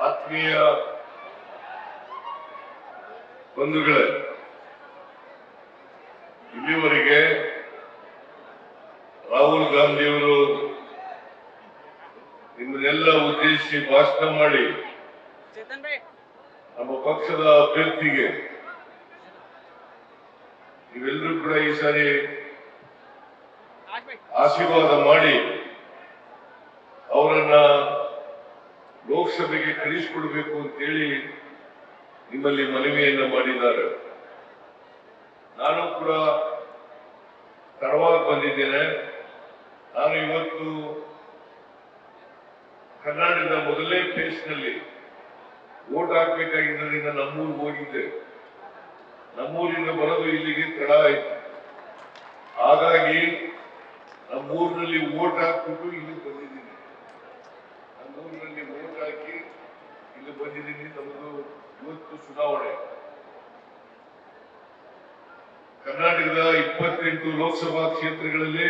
ಆತ್ಮೀಯ ಬಂಧುಗಳೇ, ಇಲ್ಲಿವರೆಗೆ ರಾಹುಲ್ ಗಾಂಧಿಯವರು ನಿಮ್ಮನ್ನೆಲ್ಲ ಉದ್ದೇಶಿಸಿ ಭಾಷಣ ಮಾಡಿ ನಮ್ಮ ಪಕ್ಷದ ಅಭ್ಯರ್ಥಿಗೆ ನೀವೆಲ್ಲರೂ ಕೂಡ ಈ ಸಾರಿ ಆಶೀರ್ವಾದ ಮಾಡಿ ಅವರನ್ನ ಲೋಕಸಭೆಗೆ ಕಳಿಸಿಕೊಡ್ಬೇಕು ಅಂತೇಳಿ ನಿಮ್ಮಲ್ಲಿ ಮನವಿಯನ್ನ ಮಾಡಿದ್ದಾರೆ. ನಾನು ಕೂಡ ತಡವಾಗಿ ಬಂದಿದ್ದೇನೆ. ನಾನು ಇವತ್ತು ಕರ್ನಾಟಕದ ಮೊದಲನೇ ಫೇಸ್ನಲ್ಲಿ ವೋಟ್ ಹಾಕಬೇಕಾಗಿದ್ದರಿಂದ ನಮ್ಮೂರಿಗೆ ಹೋಗಿದ್ದೆ. ನಮ್ಮೂರಿಂದ ಬರೋದು ಇಲ್ಲಿಗೆ ತಡ ಆಯ್ತು. ಹಾಗಾಗಿ ನಮ್ಮೂರಿನಲ್ಲಿ ವೋಟ್ ಹಾಕ್ಬಿಟ್ಟು ಇಲ್ಲಿ ಬಂದಿದ್ದೀನಿ. ನಮ್ಮೂರಿನಲ್ಲಿ ವೋಟ್ ಹಾಕಿ ಇಲ್ಲಿ ಬಂದಿದ್ದೀನಿ. ನಮ್ಮದು ಇವತ್ತು ಚುನಾವಣೆ. ಕರ್ನಾಟಕದ 28 ಲೋಕಸಭಾ ಕ್ಷೇತ್ರಗಳಲ್ಲಿ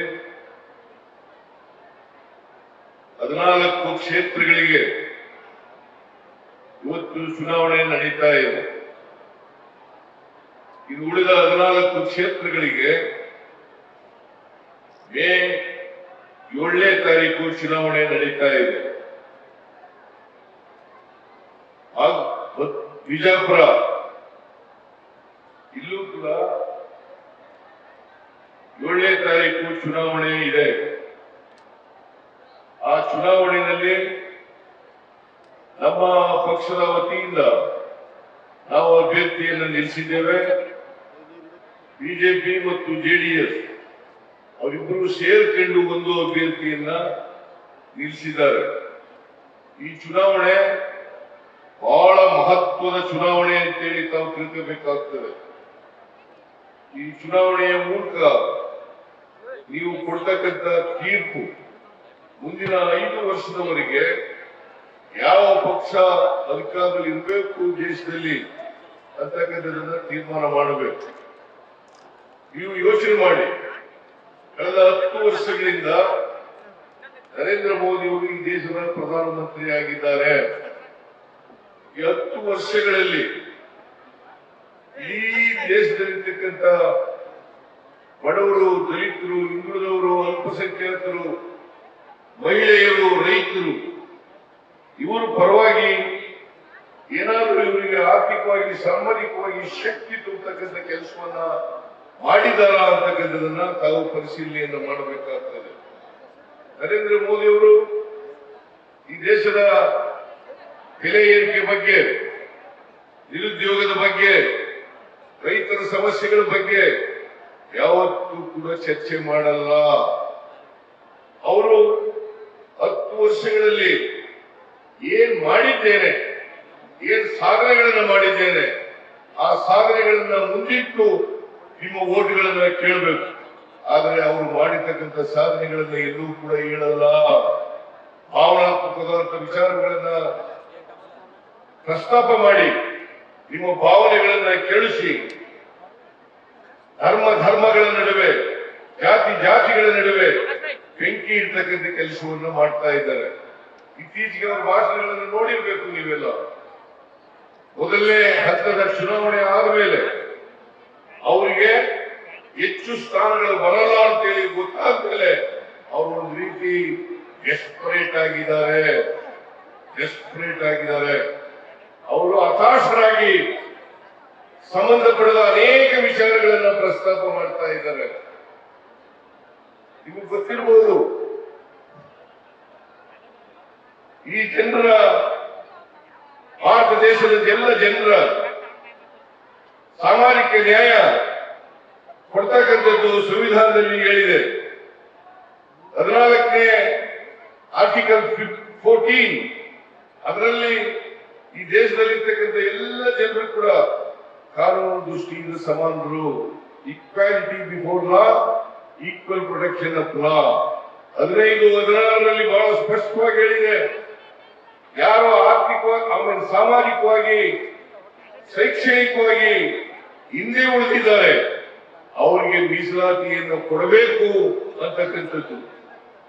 14 ಕ್ಷೇತ್ರಗಳಿಗೆ ಇವತ್ತು ಚುನಾವಣೆ ನಡೀತಾ ಇದೆ. ಇನ್ನು ಉಳಿದ 14 ಕ್ಷೇತ್ರಗಳಿಗೆ ಮೇ 7ನೇ ತಾರೀಕು ಚುನಾವಣೆ ನಡೀತಾ ಇದೆ. ಬಿಜಾಪುರ ಇಲ್ಲೂ ಕೂಡ 7ನೇ ತಾರೀಕು ಚುನಾವಣೆ ಇದೆ. ಆ ಚುನಾವಣೆಯಲ್ಲಿ ನಮ್ಮ ಪಕ್ಷದ ವತಿಯಿಂದ ನಾವು ಅಭ್ಯರ್ಥಿಯನ್ನು ನಿಲ್ಲಿಸಿದ್ದೇವೆ. ಬಿಜೆಪಿ ಮತ್ತು ಜೆಡಿಎಸ್ ಅವರಿಬ್ಬರು ಸೇರ್ಕೊಂಡು ಒಂದು ಅಭ್ಯರ್ಥಿಯನ್ನ ನಿಲ್ಲಿಸಿದ್ದಾರೆ. ಈ ಚುನಾವಣೆ ಬಹಳ ಮಹತ್ವದ ಚುನಾವಣೆ ಅಂತೇಳಿ ತಾವು ತಿಳ್ಕೋಬೇಕಾಗ್ತದೆ. ಈ ಚುನಾವಣೆಯ ಮೂಲಕ ನೀವು ಕೊಡ್ತಕ್ಕಂಥ ತೀರ್ಪು ಮುಂದಿನ 5 ವರ್ಷದವರೆಗೆ ಯಾವ ಪಕ್ಷ ಅಧಿಕಾರದಲ್ಲಿ ಇರಬೇಕು ದೇಶದಲ್ಲಿ ಅಂತಕ್ಕಂಥದನ್ನ ತೀರ್ಮಾನ ಮಾಡಬೇಕು. ನೀವು ಯೋಚನೆ ಮಾಡಿ, ಕಳೆದ 10 ವರ್ಷಗಳಿಂದ ನರೇಂದ್ರ ಮೋದಿ ಅವರು ಈ ದೇಶದ ಪ್ರಧಾನಮಂತ್ರಿ ಆಗಿದ್ದಾರೆ. ಈ 10 ವರ್ಷಗಳಲ್ಲಿ ಈ ದೇಶದಲ್ಲಿರ್ತಕ್ಕಂಥ ಬಡವರು, ದಲಿತರು, ಹಿಂದುಳಿದವರು, ಅಲ್ಪಸಂಖ್ಯಾತರು, ಮಹಿಳೆಯರು, ರೈತರು ಇವರು ಪರವಾಗಿ ಏನಾದರೂ ಇವರಿಗೆ ಆರ್ಥಿಕವಾಗಿ, ಸಾಮಾಜಿಕವಾಗಿ ಶಕ್ತಿ ತುಂಬತಕ್ಕಂಥ ಕೆಲಸವನ್ನ ಮಾಡಿದಾರ ಅಂತಕ್ಕಂಥದನ್ನ ತಾವು ಪರಿಶೀಲನೆಯನ್ನು ಮಾಡಬೇಕಾಗ್ತದೆ. ನರೇಂದ್ರ ಮೋದಿ ಅವರು ಈ ದೇಶದ ಬೆಲೆ ಏರಿಕೆ ಬಗ್ಗೆ, ನಿರುದ್ಯೋಗದ ಬಗ್ಗೆ, ರೈತರ ಸಮಸ್ಯೆಗಳ ಬಗ್ಗೆ ಯಾವತ್ತೂ ಕೂಡ ಚರ್ಚೆ ಮಾಡಲ್ಲ. ಅವರು 10 ವರ್ಷಗಳಲ್ಲಿ ಏನ್ ಮಾಡಿದ್ದೇನೆ, ಏನ್ ಸಾಧನೆಗಳನ್ನ ಮಾಡಿದ್ದೇನೆ, ಆ ಸಾಧನೆಗಳನ್ನ ಮುಂದಿಟ್ಟು ನಿಮ್ಮ ಓಟ್ಗಳನ್ನ ಕೇಳಬೇಕು. ಆದರೆ ಅವರು ಮಾಡಿರ್ತಕ್ಕಂಥ ಸಾಧನೆಗಳನ್ನ ಎಲ್ಲೂ ಕೂಡ ಹೇಳಲ್ಲ. ಭಾವನಾತ್ಮಕವಾದಂಥ ವಿಚಾರಗಳನ್ನ ಪ್ರಸ್ತಾಪ ಮಾಡಿ ನಿಮ್ಮ ಭಾವನೆಗಳನ್ನ ಕೇಳಿಸಿ ಧರ್ಮಗಳ ನಡುವೆ, ಜಾತಿಗಳ ನಡುವೆ ಬೆಂಕಿ ಇರ್ತಕ್ಕಂಥ ಕೆಲಸವನ್ನು ಮಾಡ್ತಾ ಇದ್ದಾರೆ. ಇತ್ತೀಚೆಗೆ ಅವರ ಭಾಷಣಗಳನ್ನು ನೋಡಿರ್ಬೇಕು ನೀವೆಲ್ಲ. ಮೊದಲನೇ ಹಂತದ ಚುನಾವಣೆ ಆದಮೇಲೆ ಅವರಿಗೆ ಹೆಚ್ಚು ಸ್ಥಾನಗಳು ಬರಲ್ಲ ಅಂತೇಳಿ ಗೊತ್ತಾದ ಮೇಲೆ ಅವರು ಒಂದು ರೀತಿ ಡೆಸ್ಪರೇಟ್ ಆಗಿದ್ದಾರೆ. ಅವರು ಹತಾಶರಾಗಿ ಸಂಬಂಧಪಡದ ಅನೇಕ ವಿಚಾರಗಳನ್ನ ಪ್ರಸ್ತಾಪ ಮಾಡ್ತಾ ಇದ್ದಾರೆ. ನಿಮಗೆ ಗೊತ್ತಿರಬಹುದು, ಈ ಜನರ, ಭಾರತ ದೇಶದ ಎಲ್ಲ ಜನರ ಸಾಮಾಜಿಕ ನ್ಯಾಯ ಕೊಡ್ತಕ್ಕಂಥದ್ದು ಸಂವಿಧಾನದಲ್ಲಿ ಹೇಳಿದೆ. 14ನೇ ಆರ್ಟಿಕಲ್ 14 ಅದರಲ್ಲಿ ಈ ದೇಶದಲ್ಲಿರ್ತಕ್ಕಂಥ ಎಲ್ಲ ಜನರು ಕೂಡ ಕಾನೂನು ದೃಷ್ಟಿಯಿಂದ ಸಮಾನರು. Equality before law, equal protection of law. 15-16ರಲ್ಲಿ ಬಹಳ ಸ್ಪಷ್ಟವಾಗಿ ಹೇಳಿದೆ. ಯಾರು ಆರ್ಥಿಕವಾಗಿ, ಆಮೇಲೆ ಸಾಮಾಜಿಕವಾಗಿ, ಶೈಕ್ಷಣಿಕವಾಗಿ ಹಿಂದೆ ಉಳಿದಿದ್ದಾರೆ ಅವರಿಗೆ ಮೀಸಲಾತಿಯನ್ನು ಕೊಡಬೇಕು ಅಂತಕ್ಕಂಥದ್ದು.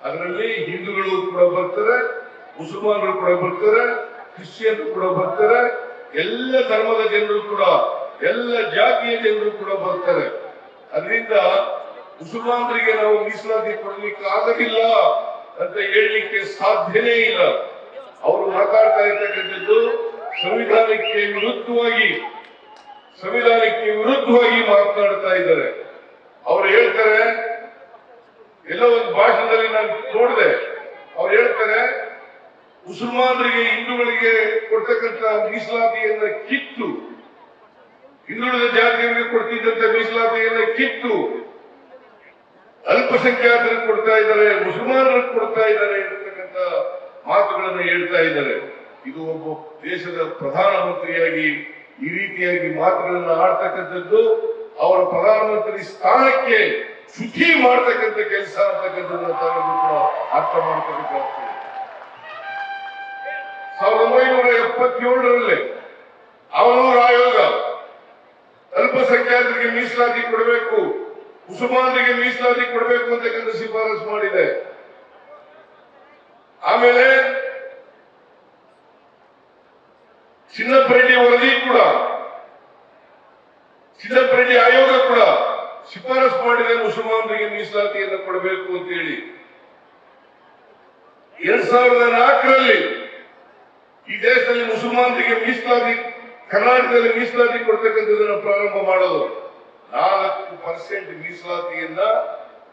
ಅದರಲ್ಲಿ ಹಿಂದೂಗಳು ಕೂಡ ಬರ್ತಾರೆ, ಮುಸಲ್ಮಾನರು ಕೂಡ ಬರ್ತಾರೆ, ಕ್ರಿಶ್ಚಿಯನ್ರು ಕೂಡ ಬರ್ತಾರೆ, ಎಲ್ಲ ಧರ್ಮದ ಜನರು ಕೂಡ, ಎಲ್ಲ ಜಾತಿಯ ಜನರು ಕೂಡ ಬರ್ತಾರೆ. ಅದರಿಂದ ಮುಸಲ್ಮಾನರಿಗೆ ನಾವು ಮೀಸಲಾತಿ ಕೊಡಲಿಕ್ಕೆ ಆಗೋದಿಲ್ಲ ಅಂತ ಹೇಳಲಿಕ್ಕೆ ಸಾಧ್ಯನೇ ಇಲ್ಲ. ಅವರು ಮಾತಾಡ್ತಾ ಇರ್ತಕ್ಕಂಥದ್ದು ಸಂವಿಧಾನಕ್ಕೆ ವಿರುದ್ಧವಾಗಿ ಮಾತನಾಡ್ತಾ ಇದ್ದಾರೆ. ಅವ್ರು ಹೇಳ್ತಾರೆ, ಎಲ್ಲೋ ಒಂದು ಭಾಷಣದಲ್ಲಿ ನಾನು ನೋಡಿದೆ, ಅವ್ರು ಹೇಳ್ತಾರೆ ಮುಸಲ್ಮಾನರಿಗೆ ಹಿಂದೂಗಳಿಗೆ ಕೊಡ್ತಕ್ಕಂಥ ಮೀಸಲಾತಿಯನ್ನ ಕಿತ್ತು, ಹಿಂದುಳಿದ ಜಾತಿಯವರಿಗೆ ಕೊಡ್ತಿದ್ದಂತ ಮೀಸಲಾತಿಯನ್ನ ಕಿತ್ತು ಅಲ್ಪಸಂಖ್ಯಾತರಿಗೆ ಕೊಡ್ತಾ ಇದ್ದಾರೆ, ಮುಸಲ್ಮಾನರಿಗೆ ಕೊಡ್ತಾ ಇದ್ದಾರೆ ಇರ್ತಕ್ಕಂಥ ಮಾತುಗಳನ್ನು ಹೇಳ್ತಾ ಇದ್ದಾರೆ. ಇದು ಒಬ್ಬ ದೇಶದ ಪ್ರಧಾನಮಂತ್ರಿಯಾಗಿ ಈ ರೀತಿಯಾಗಿ ಮಾತುಗಳನ್ನು ಆಡ್ತಕ್ಕಂಥದ್ದು ಅವರ ಪ್ರಧಾನಮಂತ್ರಿ ಸ್ಥಾನಕ್ಕೆ ಚ್ಯುತಿ ಮಾಡ್ತಕ್ಕಂಥ ಕೆಲಸ ಅಂತಕ್ಕಂಥದ್ದನ್ನು ತಾವೆಲ್ಲರೂ ಕೂಡ ಅರ್ಥ ಮಾಡ್ತಕ್ಕಂಥದ್ದು. 1977ರಲ್ಲಿ ಅವನೂರ ಆಯೋಗ ಅಲ್ಪಸಂಖ್ಯಾತರಿಗೆ ಮೀಸಲಾತಿ ಕೊಡಬೇಕು, ಮುಸಲ್ಮಾನರಿಗೆ ಮೀಸಲಾತಿ ಕೊಡಬೇಕು ಅಂತಕ್ಕಂಥ ಶಿಫಾರಸು ಮಾಡಿದೆ. ಆಮೇಲೆ ಚಿನ್ನಪ್ಪರೆಡ್ಡಿ ವರದಿ ಕೂಡ, ಚಿನ್ನಪ್ಪರೆಡ್ಡಿ ಆಯೋಗ ಕೂಡ ಶಿಫಾರಸು ಮಾಡಿದೆ ಮುಸಲ್ಮಾನರಿಗೆ ಮೀಸಲಾತಿಯನ್ನು ಕೊಡಬೇಕು ಅಂತ ಹೇಳಿ. 2004ರಲ್ಲಿ ಈ ದೇಶದಲ್ಲಿ ಮುಸಲ್ಮಾನರಿಗೆ ಮೀಸಲಾತಿ, ಕರ್ನಾಟಕದಲ್ಲಿ ಮೀಸಲಾತಿ ಕೊಡ್ತಕ್ಕಂಥದನ್ನು ಪ್ರಾರಂಭ ಮಾಡೋದು. 4% ಮೀಸಲಾತಿಯನ್ನ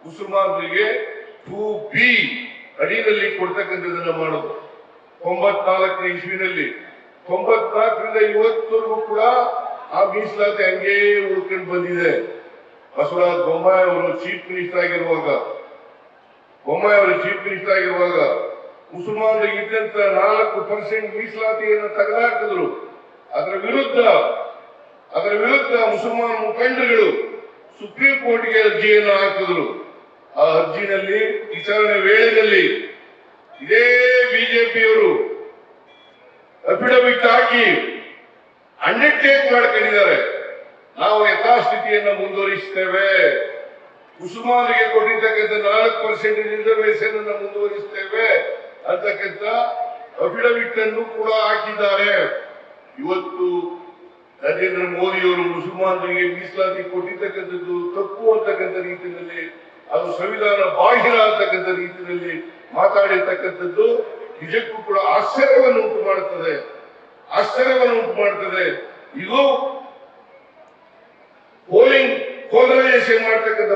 ಮುಸಲ್ಮಾನರಿಗೆ 2B ಅಡಿಯಲ್ಲಿ ಕೊಡ್ತಕ್ಕಂಥದನ್ನ ಮಾಡೋದು. 94ನೇ ಇಸ್ವಿನಲ್ಲಿ, 94ರಿಂದ ಇವತ್ತವರೆಗೂ ಕೂಡ ಆ ಮೀಸಲಾತಿ ಹಂಗೇ ಉಳ್ಕೊಂಡು ಬಂದಿದೆ. ಬಸವರಾಜ ಬೊಮ್ಮಾಯಿ ಅವರು ಚೀಫ್ ಮಿನಿಸ್ಟರ್ ಆಗಿರುವಾಗ ಮುಸಲ್ಮಾನರಿಗೆ ಇದ್ದಂತ 4% ಮೀಸಲಾತಿಯನ್ನು ತೆಗೆದುಹಾಕಿದ್ರು. ಅದರ ವಿರುದ್ಧ ಮುಸಲ್ಮಾನ ಮುಖಂಡರುಗಳು ಸುಪ್ರೀಂ ಕೋರ್ಟ್ಗೆ ಅರ್ಜಿಯನ್ನು ಹಾಕಿದ್ರು. ಆ ಅರ್ಜಿನಲ್ಲಿ ವಿಚಾರಣೆ ವೇಳೆಯಲ್ಲಿ ಇದೇ ಬಿಜೆಪಿಯವರು ಅಫಿಡವಿಟ್ ಹಾಕಿ ಅಂಡರ್ಟೇಕ್ ಮಾಡ್ಕೊಂಡಿದ್ದಾರೆ, ನಾವು ಯಥಾಸ್ಥಿತಿಯನ್ನು ಮುಂದುವರಿಸ್ತೇವೆ, ಮುಸಲ್ಮಾನರಿಗೆ ಕೊಟ್ಟಿರ್ತಕ್ಕಂಥ 4% ರಿಸರ್ವೇಶನ್ ಅನ್ನು ಮುಂದುವರಿಸ್ತೇವೆ ಅಂತಕ್ಕಂಥ ಅಫಿಡವಿಟ್ ಅನ್ನು ಕೂಡ ಹಾಕಿದ್ದಾರೆ. ಇವತ್ತು ನರೇಂದ್ರ ಮೋದಿಯವರು ಮುಸಲ್ಮಾನರಿಗೆ ಮೀಸಲಾತಿ ಕೊಟ್ಟಿರ್ತಕ್ಕಂಥದ್ದು ತಪ್ಪು ಅಂತಕ್ಕಂಥ ರೀತಿಯಲ್ಲಿ, ಅದು ಸಂವಿಧಾನ ಬಾಹಿರ ಅಂತಕ್ಕಂಥ ರೀತಿಯಲ್ಲಿ ಮಾತಾಡಿರ್ತಕ್ಕಂಥದ್ದು ನಿಜಕ್ಕೂ ಕೂಡ ಆಶ್ಚರ್ಯವನ್ನು ಉಂಟು ಮಾಡುತ್ತದೆ. ಇದು ಪೋಲರೈಸೇಷನ್ ಮಾಡ್ತಕ್ಕಂಥ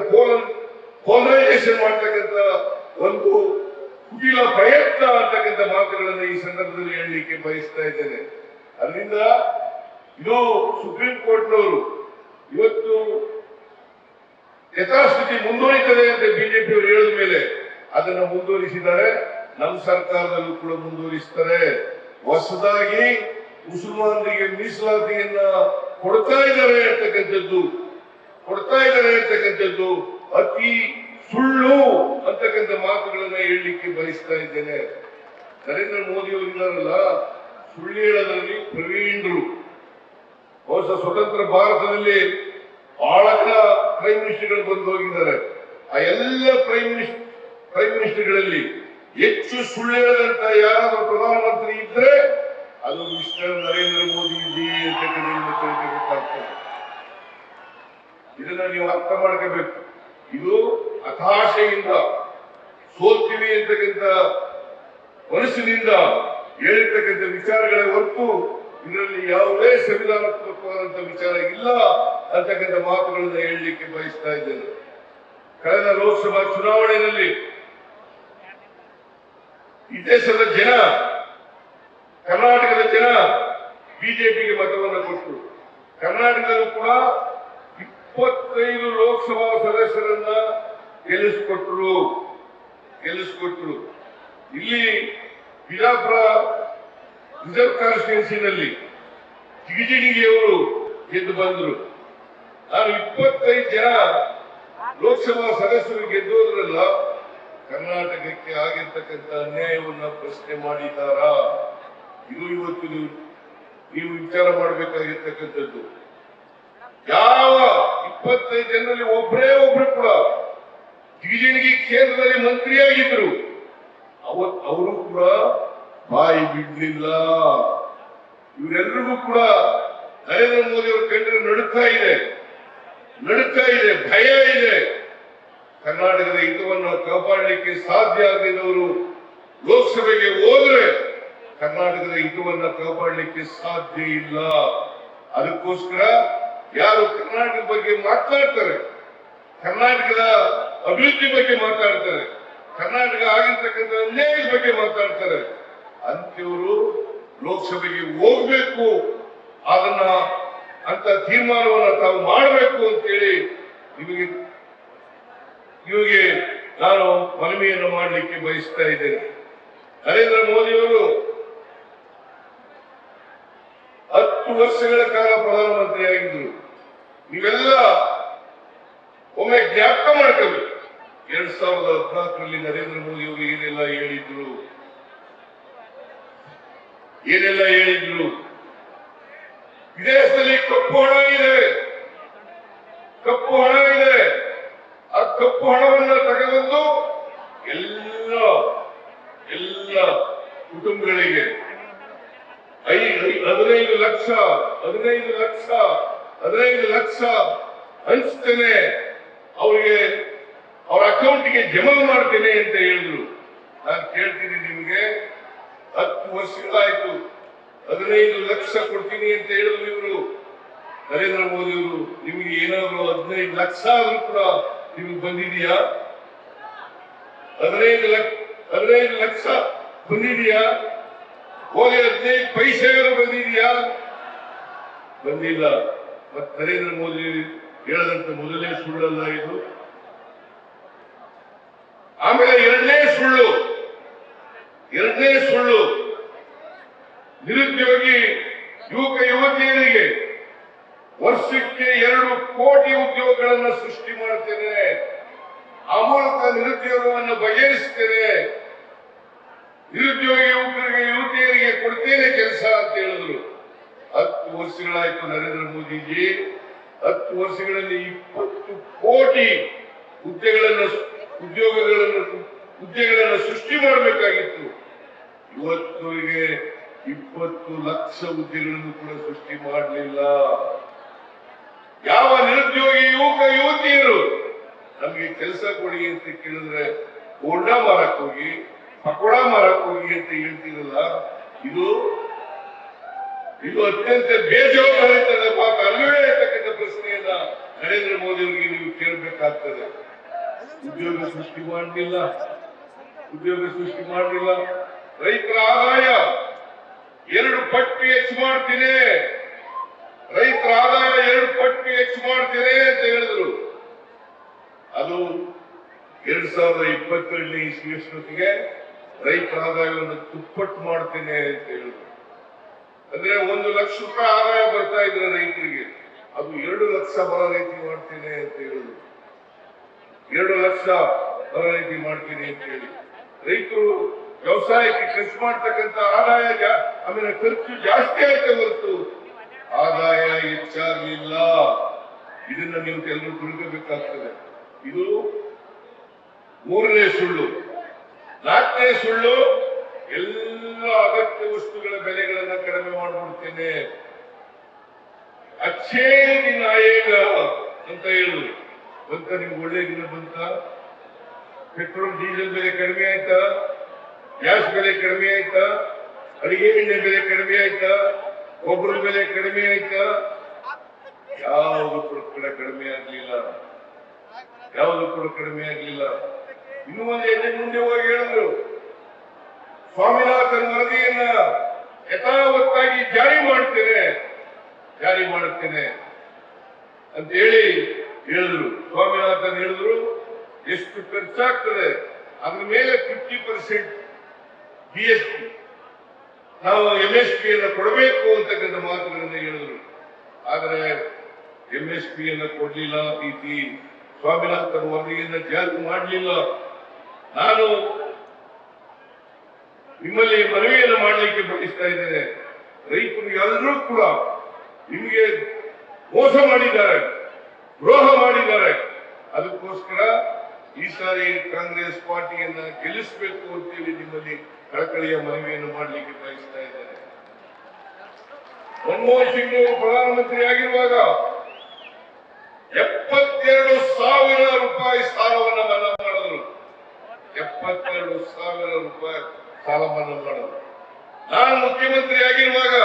ಒಂದು ಕುಟಿಲ ಪ್ರಯತ್ನ ಅಂತಕ್ಕಂಥ ಮಾತುಗಳನ್ನು ಈ ಸಂದರ್ಭದಲ್ಲಿ ಹೇಳಲಿಕ್ಕೆ ಬಯಸ್ತಾ ಇದ್ದೇನೆ. ಅದರಿಂದ ಇದು ಸುಪ್ರೀಂ ಕೋರ್ಟ್ನವರು ಇವತ್ತು ಯಥಾಸ್ಥಿತಿ ಮುಂದುವರಿತದೆ ಅಂತ ಬಿಜೆಪಿಯವರು ಹೇಳಿದ ಮೇಲೆ ಅದನ್ನು ಮುಂದುವರಿಸಿದ್ದಾರೆ. ನಮ್ಮ ಸರ್ಕಾರದಲ್ಲೂ ಕೂಡ ಮುಂದುವರಿಸ್ತಾರೆ. ಹೊಸದಾಗಿ ಮುಸಲ್ಮಾನರಿಗೆ ಮೀಸಲಾತಿಯನ್ನ ಕೊಡ್ತಾ ಇದ್ದಾರೆ ಅಂತಕ್ಕಂಥದ್ದು ಅತಿ ಸುಳ್ಳು ಅಂತಕ್ಕಂಥ ಮಾತುಗಳನ್ನ ಹೇಳಲಿಕ್ಕೆ ಬಯಸ್ತಾ ಇದ್ದೇನೆ. ನರೇಂದ್ರ ಮೋದಿ ಅವರಿದ್ದಾರಲ್ಲ, ಸುಳ್ಳು ಹೇಳೋದ್ರಲ್ಲಿ ಪ್ರವೀಣರು. ಬಹುಶಃ ಸ್ವತಂತ್ರ ಭಾರತದಲ್ಲಿ ಬಹಳ ಜನ ಪ್ರೈಮ್ ಮಿನಿಸ್ಟರ್ಗಳು ಬಂದು ಹೋಗಿದ್ದಾರೆ. ಆ ಎಲ್ಲ ಪ್ರೈಮ್ ಮಿನಿಸ್ಟರ್ಗಳಲ್ಲಿ ಹೆಚ್ಚು ಸುಳ್ಳು ಹೇಳದಂತ ಯಾರಾದ್ರೂ ಪ್ರಧಾನಮಂತ್ರಿ ಇದ್ರೆ ಅದು ಮಿಸ್ಟರ್ ನರೇಂದ್ರ ಮೋದಿ ಜಿ ಅಂತ ಗೊತ್ತಾಗ್ತದೆ. ಇದನ್ನ ನೀವು ಅರ್ಥ ಮಾಡ್ಕೋಬೇಕು. ಇದು ಹತಾಶೆಯಿಂದ ಸೋಲ್ತೀವಿ ಅಂತಕ್ಕಂಥ ಮನಸ್ಸಿನಿಂದ ಹೇಳಿರ್ತಕ್ಕಂಥ ವಿಚಾರಗಳ ಹೊರತು ಇದರಲ್ಲಿ ಯಾವುದೇ ಸಂವಿಧಾನಾತ್ಮಕವಾದಂತ ವಿಚಾರ ಇಲ್ಲ ಅಂತಕ್ಕಂಥ ಮಾತುಗಳನ್ನು ಹೇಳಲಿಕ್ಕೆ ಬಯಸ್ತಾ ಇದ್ದೇನೆ. ಕಳೆದ ಲೋಕಸಭಾ ಚುನಾವಣೆಯಲ್ಲಿ ಈ ದೇಶದ ಜನ, ಕರ್ನಾಟಕದ ಜನ ಬಿಜೆಪಿಗೆ ಮತವನ್ನು ಕೊಟ್ಟರು. ಕರ್ನಾಟಕದಲ್ಲೂ ಕೂಡ 25 ಲೋಕಸಭಾ ಸದಸ್ಯರನ್ನ ಗೆಲ್ಲಿಸಿಕೊಟ್ರು. ಇಲ್ಲಿ ಬಿಜಾಪುರ ರಿಸರ್ವ್ ಕಾನ್ಸ್ಟಿಟ್ಯೂನ್ಸಿನಲ್ಲಿ ಜಿಗಜಿಣಿಗಿಯವರು ಗೆದ್ದು ಬಂದರು. ನಾನು 25 ಜನ ಲೋಕಸಭಾ ಸದಸ್ಯರು ಗೆದ್ದೋದ್ರಲ್ಲ, ಕರ್ನಾಟಕಕ್ಕೆ ಆಗಿರ್ತಕ್ಕಂಥ ಅನ್ಯಾಯವನ್ನ ಪ್ರಶ್ನೆ ಮಾಡಿದ್ದಾರಾ? ಇದು ಇವತ್ತು ನೀವು ವಿಚಾರ ಮಾಡಬೇಕಾಗಿರ್ತಕ್ಕಂಥದ್ದು. ಯಾವ 25 ಜನರಲ್ಲಿ ಒಬ್ರು ಕೂಡ ಜಿಗಜಿಣಗಿ ಕ್ಷೇತ್ರದಲ್ಲಿ ಮಂತ್ರಿಯಾಗಿದ್ರು. ಅವರು ಕೂಡ ಬಾಯಿ ಬಿಡ್ಲಿಲ್ಲ. ಇವರೆಲ್ಲರಿಗೂ ಕೂಡ ನರೇಂದ್ರ ಮೋದಿ ಅವರು ಕಂಡ್ರೆ ನಡುತ್ತಾ ಇದೆ, ಭಯ ಇದೆ. ಕರ್ನಾಟಕದ ಹಿತವನ್ನು ಕಾಪಾಡಲಿಕ್ಕೆ ಸಾಧ್ಯ ಆಗದಿದ್ದವರು ಲೋಕಸಭೆಗೆ ಹೋದ್ರೆ ಕರ್ನಾಟಕದ ಹಿತವನ್ನ ಕಾಪಾಡಲಿಕ್ಕೆ ಸಾಧ್ಯ ಇಲ್ಲ. ಅದಕ್ಕೋಸ್ಕರ ಯಾರು ಕರ್ನಾಟಕದ ಬಗ್ಗೆ ಮಾತನಾಡ್ತಾರೆ, ಕರ್ನಾಟಕದ ಅಭಿವೃದ್ಧಿ ಬಗ್ಗೆ ಮಾತಾಡ್ತಾರೆ, ಕರ್ನಾಟಕ ಆಗಿರ್ತಕ್ಕಂಥ ಅನ್ಯಾಯದ ಬಗ್ಗೆ ಮಾತಾಡ್ತಾರೆ, ಅಂತವರು ಲೋಕಸಭೆಗೆ ಹೋಗ್ಬೇಕು. ಅದನ್ನ ಅಂತ ತೀರ್ಮಾನವನ್ನ ತಾವು ಮಾಡಬೇಕು ಅಂತೇಳಿ ನಿಮಗೆ ನಾನು ಮನವಿಯನ್ನು ಮಾಡಲಿಕ್ಕೆ ಬಯಸ್ತಾ ಇದ್ದೇನೆ. ನರೇಂದ್ರ ಮೋದಿಯವರು 10 ವರ್ಷಗಳ ಕಾಲ ಪ್ರಧಾನಮಂತ್ರಿ ಆಗಿದ್ರು. ನೀವೆಲ್ಲ ಒಮ್ಮೆ ಜ್ಞಾಪಕ ಮಾಡ್ಕೋಬೇಕು. 2014ರಲ್ಲಿ ನರೇಂದ್ರ ಮೋದಿ ಅವರು ಏನೆಲ್ಲ ಹೇಳಿದ್ರು. ವಿದೇಶದಲ್ಲಿ ಕಪ್ಪು ಹಣ ಇದೆ. ಆ ಕಪ್ಪು ಹಣವನ್ನ ತಗೊಂಡು ಎಲ್ಲ ಕುಟುಂಬಗಳಿಗೆ 15 ಲಕ್ಷ ಹಂಚ್ತೇನೆ, ಅವರಿಗೆ ಅವರ ಅಕೌಂಟ್ಗೆ ಜಮಾ ಮಾಡ್ತೇನೆ ಅಂತ ಹೇಳಿದ್ರು. ನಾನು ಕೇಳ್ತೀನಿ, ನಿಮ್ಗೆ 10 ವರ್ಷಗಳಾಯ್ತು, 15 ಲಕ್ಷ ಕೊಡ್ತೀನಿ ಅಂತ ಹೇಳಿದ್ರು ಇವರು ನರೇಂದ್ರ ಮೋದಿ ಅವರು. ನಿಮಗೆ ಏನಾದ್ರು 15 ಲಕ್ಷ ಆದ್ರೂ ಕೂಡ ನಿಮ್ಗೆ ಬಂದಿದೆಯಾ? 15 ಲಕ್ಷ ಬಂದಿದೆಯಾ? ಹೋಗಿ 15 ಪೈಸೆ ಬಂದಿದೆಯಾ? ಬಂದಿಲ್ಲ. ಮತ್ತೆ ನರೇಂದ್ರ ಮೋದಿ ಹೇಳದಂತ ಮೊದಲನೇ ಸುಳ್ಳಲ್ಲ ಇದು. ಆಮೇಲೆ ಎರಡನೇ ಸುಳ್ಳು, ನಿರುದ್ಯೋಗಿ ಯುವತಿಯರಿಗೆ ವರ್ಷಕ್ಕೆ 2 ಕೋಟಿ ಉದ್ಯೋಗಗಳನ್ನು ಸೃಷ್ಟಿ ಮಾಡ್ತೇನೆ, ಆ ಮೂಲಕ ನಿರುದ್ಯೋಗವನ್ನು ಬಗೆಹರಿಸ್ತೇನೆ, ನಿರುದ್ಯೋಗಿ ಯುವತಿಯರಿಗೆ ಕೊಡ್ತೇನೆ ಕೆಲಸ ಅಂತ ಹೇಳಿದ್ರು. 10 ವರ್ಷಗಳಾಯ್ತು ನರೇಂದ್ರ ಮೋದಿಜಿ. 10 ವರ್ಷಗಳಲ್ಲಿ 20 ಕೋಟಿ ಉದ್ಯೋಗಗಳನ್ನು ಸೃಷ್ಟಿ ಮಾಡಬೇಕಾಗಿತ್ತು. ಇವತ್ತುವರೆಗೆ 20 ಲಕ್ಷ ಹುದ್ದೆಗಳನ್ನು ಕೂಡ ಸೃಷ್ಟಿ ಮಾಡಲಿಲ್ಲ. ಯಾವ ನಿರುದ್ಯೋಗಿ ಯುವತಿಯರು ನಮಗೆ ಕೆಲಸ ಕೊಡಿ ಅಂತ ಕೇಳಿದ್ರೆ ಬೋಂಡಾ ಮಾರಕ್ ಹೋಗಿ, ಪಕೋಡ ಮಾರಕ್ ಹೋಗಿ ಅಂತ ಹೇಳ್ತೀರಲ್ಲ, ಇದು ಅತ್ಯಂತ ಬೇಜವಾಬ್ದಾರಿತನದ ಮಾತು ಅಲ್ಲವೇ ಅಂತಕ್ಕಂಥ ಪ್ರಶ್ನೆಯನ್ನ ನರೇಂದ್ರ ಮೋದಿ ಅವರಿಗೆ ನೀವು ಕೇಳಬೇಕಾಗ್ತದೆ. ಉದ್ಯೋಗ ಸೃಷ್ಟಿ ಮಾಡಲಿಲ್ಲ. ರೈತರ ಆದಾಯ 2 ಪಟ್ಟು ಹೆಚ್ಚು ಮಾಡ್ತೀನಿ, ರೈತರ ಆದಾಯ 2 ಪಟ್ಟು ಹೆಚ್ಚು ಮಾಡ್ತೇನೆ ಅಂತ ಹೇಳಿದ್ರು. ಅದು 2022ನೇ ಇಸ್ವಿಯಷ್ಟೊತ್ತಿಗೆ ರೈತರ ಆದಾಯವನ್ನು ದುಪ್ಪಟ್ಟು ಮಾಡ್ತೇನೆ ಅಂತ ಹೇಳಿದ್ರು. ಅಂದ್ರೆ 1 ಲಕ್ಷ ರೂಪಾಯಿ ಆದಾಯ ಬರ್ತಾ ಇದ್ರೆ ರೈತರಿಗೆ, ಅದು 2 ಲಕ್ಷ ಬರ ರೀತಿ ಮಾಡ್ತೇನೆ ಅಂತ ಹೇಳಿದ್ರು. 2 ಲಕ್ಷ ಬರ ರೀತಿ ಮಾಡ್ತೀನಿ ಅಂತ ಹೇಳಿ ರೈತರು ವ್ಯವಸಾಯಕ್ಕೆ ಖರ್ಚು ಮಾಡ್ತಕ್ಕಂಥ ಆದಾಯ ಆಮೇಲೆ ಖರ್ಚು ಜಾಸ್ತಿ ಆಯ್ತು ಹೊರತು ಆದಾಯ ಹೆಚ್ಚಾಗಲಿಲ್ಲ. ಇದನ್ನ ನೀವು ಎಲ್ಲರೂ ತಿಳ್ಕೋಬೇಕಾಗ್ತದೆ. ಇದು 3ನೇ ಸುಳ್ಳು. 4ನೇ ಸುಳ್ಳು, ಎಲ್ಲ ಅಗತ್ಯ ವಸ್ತುಗಳ ಬೆಲೆಗಳನ್ನ ಕಡಿಮೆ ಮಾಡಿಬಿಡ್ತೇನೆ, ಅಚ್ಚೇ ದಿನ ಆಯೋಗ ಅಂತ ಹೇಳಿದ್ರು. ಬಂತ ನಿಮ್ಗೆ ಒಳ್ಳೆ ದಿನ ಬಂತ? ಪೆಟ್ರೋಲ್ ಡೀಸೆಲ್ ಬೆಲೆ ಕಡಿಮೆ ಆಯ್ತಾ? ಗ್ಯಾಸ್ ಬೆಲೆ ಕಡಿಮೆ ಆಯ್ತಾ? ಅಡಿಗೆ ಎಣ್ಣೆ ಬೆಲೆ ಕಡಿಮೆ ಆಯ್ತಾ? ಗೊಬ್ಬರ ಬೆಲೆ ಕಡಿಮೆ ಆಯ್ತಾ? ಯಾವುದು ಕೂಡ ಕಡಿಮೆ ಆಗ್ಲಿಲ್ಲ. ಇನ್ನು ಮುಂದೆ ಹೋಗಿ ಹೇಳಿದ್ರು, ಸ್ವಾಮಿನಾಥನ್ ವರದಿಯನ್ನ ಯಥಾವತ್ತಾಗಿ ಜಾರಿ ಮಾಡುತ್ತೇನೆ ಅಂತ ಹೇಳಿದ್ರು. ಸ್ವಾಮಿನಾಥನ್ ಹೇಳಿದ್ರು, ಎಷ್ಟು ಖರ್ಚಾಗ್ತದೆ ಅದ್ರ ಮೇಲೆ 50% GST ನಾವು MSP ಅನ್ನು ಕೊಡಬೇಕು ಅಂತಕ್ಕಂಥ ಮಾತುಗಳನ್ನು ಹೇಳಿದ್ರು. ಆದರೆ MSP ಅನ್ನು ಕೊಡ್ಲಿಲ್ಲ, ರೀತಿ ಸ್ವಾಮಿನಾಥನ್ ವರದಿಯನ್ನು ಜಾರಿ ಮಾಡಲಿಲ್ಲ. ನಾನು ನಿಮ್ಮಲ್ಲಿ ಮನವಿಯನ್ನು ಮಾಡಲಿಕ್ಕೆ ಬಯಸ್ತಾ ಇದ್ದೇನೆ. ರೈತರು ಎಲ್ಲರೂ ಕೂಡ ನಿಮಗೆ ಮೋಸ ಮಾಡಿದ್ದಾರೆ, ದ್ರೋಹ ಮಾಡಿದ್ದಾರೆ. ಅದಕ್ಕೋಸ್ಕರ ಈ ಸಾರಿ ಕಾಂಗ್ರೆಸ್ ಪಾರ್ಟಿಯನ್ನ ಗೆಲ್ಲಿಸಬೇಕು ಅಂತೇಳಿ ನಿಮ್ಮಲ್ಲಿ ಕಳಕಳಿಯ ಮನವಿಯನ್ನು ಮಾಡಲಿಕ್ಕೆ ಬಯಸ್ತಾ ಇದ್ದೇನೆ. ಮನಮೋಹನ್ ಸಿಂಗ್ ಅವರು ಪ್ರಧಾನಮಂತ್ರಿ ಆಗಿರುವಾಗ 72,000 ರೂಪಾಯಿ ಸಾಲವನ್ನು ಮನ್ನಾ ಮಾಡಿದ್ರು. 72,000 ರೂಪಾಯಿ ಸಾಲ ಮನ್ನಾ ಮಾಡಿದ್ರು. ನಾನು ಮುಖ್ಯಮಂತ್ರಿ ಆಗಿರುವಾಗ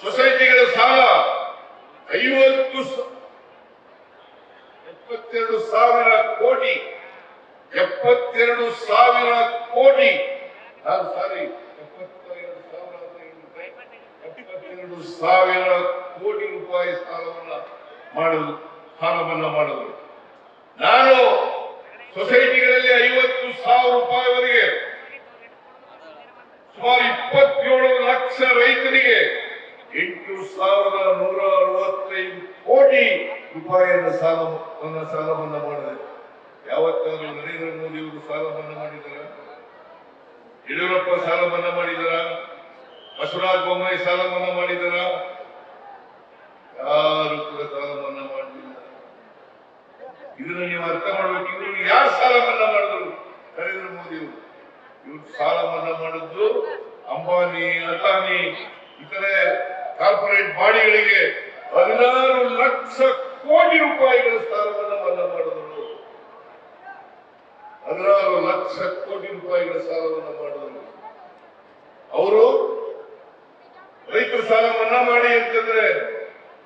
ಸೊಸೈಟಿಗಳ ಸಾಲ 72,000 ಕೋಟಿ 72,000 ಕೋಟಿ ನಾನು ಸಾರಿ 72,000 ಕೋಟಿ ರೂಪಾಯಿ ಸಾಲ ಮನ್ನಾ ಮಾಡಿದ್ರು. ನಾನು ಸೊಸೈಟಿಗಳಲ್ಲಿ 50,000 ರೂಪಾಯಿವರೆಗೆ ಸುಮಾರು 27 ಲಕ್ಷ ರೈತರಿಗೆ 8,165 ಕೋಟಿ ರೂಪಾಯಿಯನ್ನು ಸಾಲ ಮನ್ನಾ ಮಾಡಿದೆ. ಯಾವತ್ತಾದ್ರೂ ನರೇಂದ್ರ ಮೋದಿ ಅವರು ಸಾಲ ಮನ್ನಾ ಮಾಡಿದಾರ? ಯಡಿಯೂರಪ್ಪ ಸಾಲ ಮನ್ನಾ ಮಾಡಿದಾರ? ಬಸವರಾಜ ಬೊಮ್ಮಾಯಿ ಸಾಲ ಮನ್ನಾ ಮಾಡಿದಾರ? ಯಾರು ಕೂಡ ಸಾಲ ಮನ್ನಾ ಮಾಡಲಿಲ್ಲ. ಇದನ್ನ ನೀವು ಅರ್ಥ ಮಾಡಬೇಕು. ಇವರು ಯಾರು ಸಾಲ ಮನ್ನಾ ಮಾಡಿದ್ರು? ನರೇಂದ್ರ ಮೋದಿ ಅವರು. ಇವರು ಸಾಲ ಮನ್ನಾ ಮಾಡಿದ್ದು ಅಂಬಾನಿ, ಅದಾನಿ, ಇತರೆ ಕಾರ್ಪೊರೇಟ್ ಬಾಡಿಗಳಿಗೆ 16 ಲಕ್ಷ ಕೋಟಿ ರೂಪಾಯಿಗಳ ಸಾಲವನ್ನು ಮನ್ನಾ ಮಾಡಿದ್ರು. 16 ಲಕ್ಷ ಕೋಟಿ ರೂಪಾಯಿಗಳ ಸಾಲವನ್ನು ಮಾಡಿದ್ರು. ಅವರು ರೈತರ ಸಾಲ ಮನ್ನಾ ಮಾಡಿ ಅಂತಂದ್ರೆ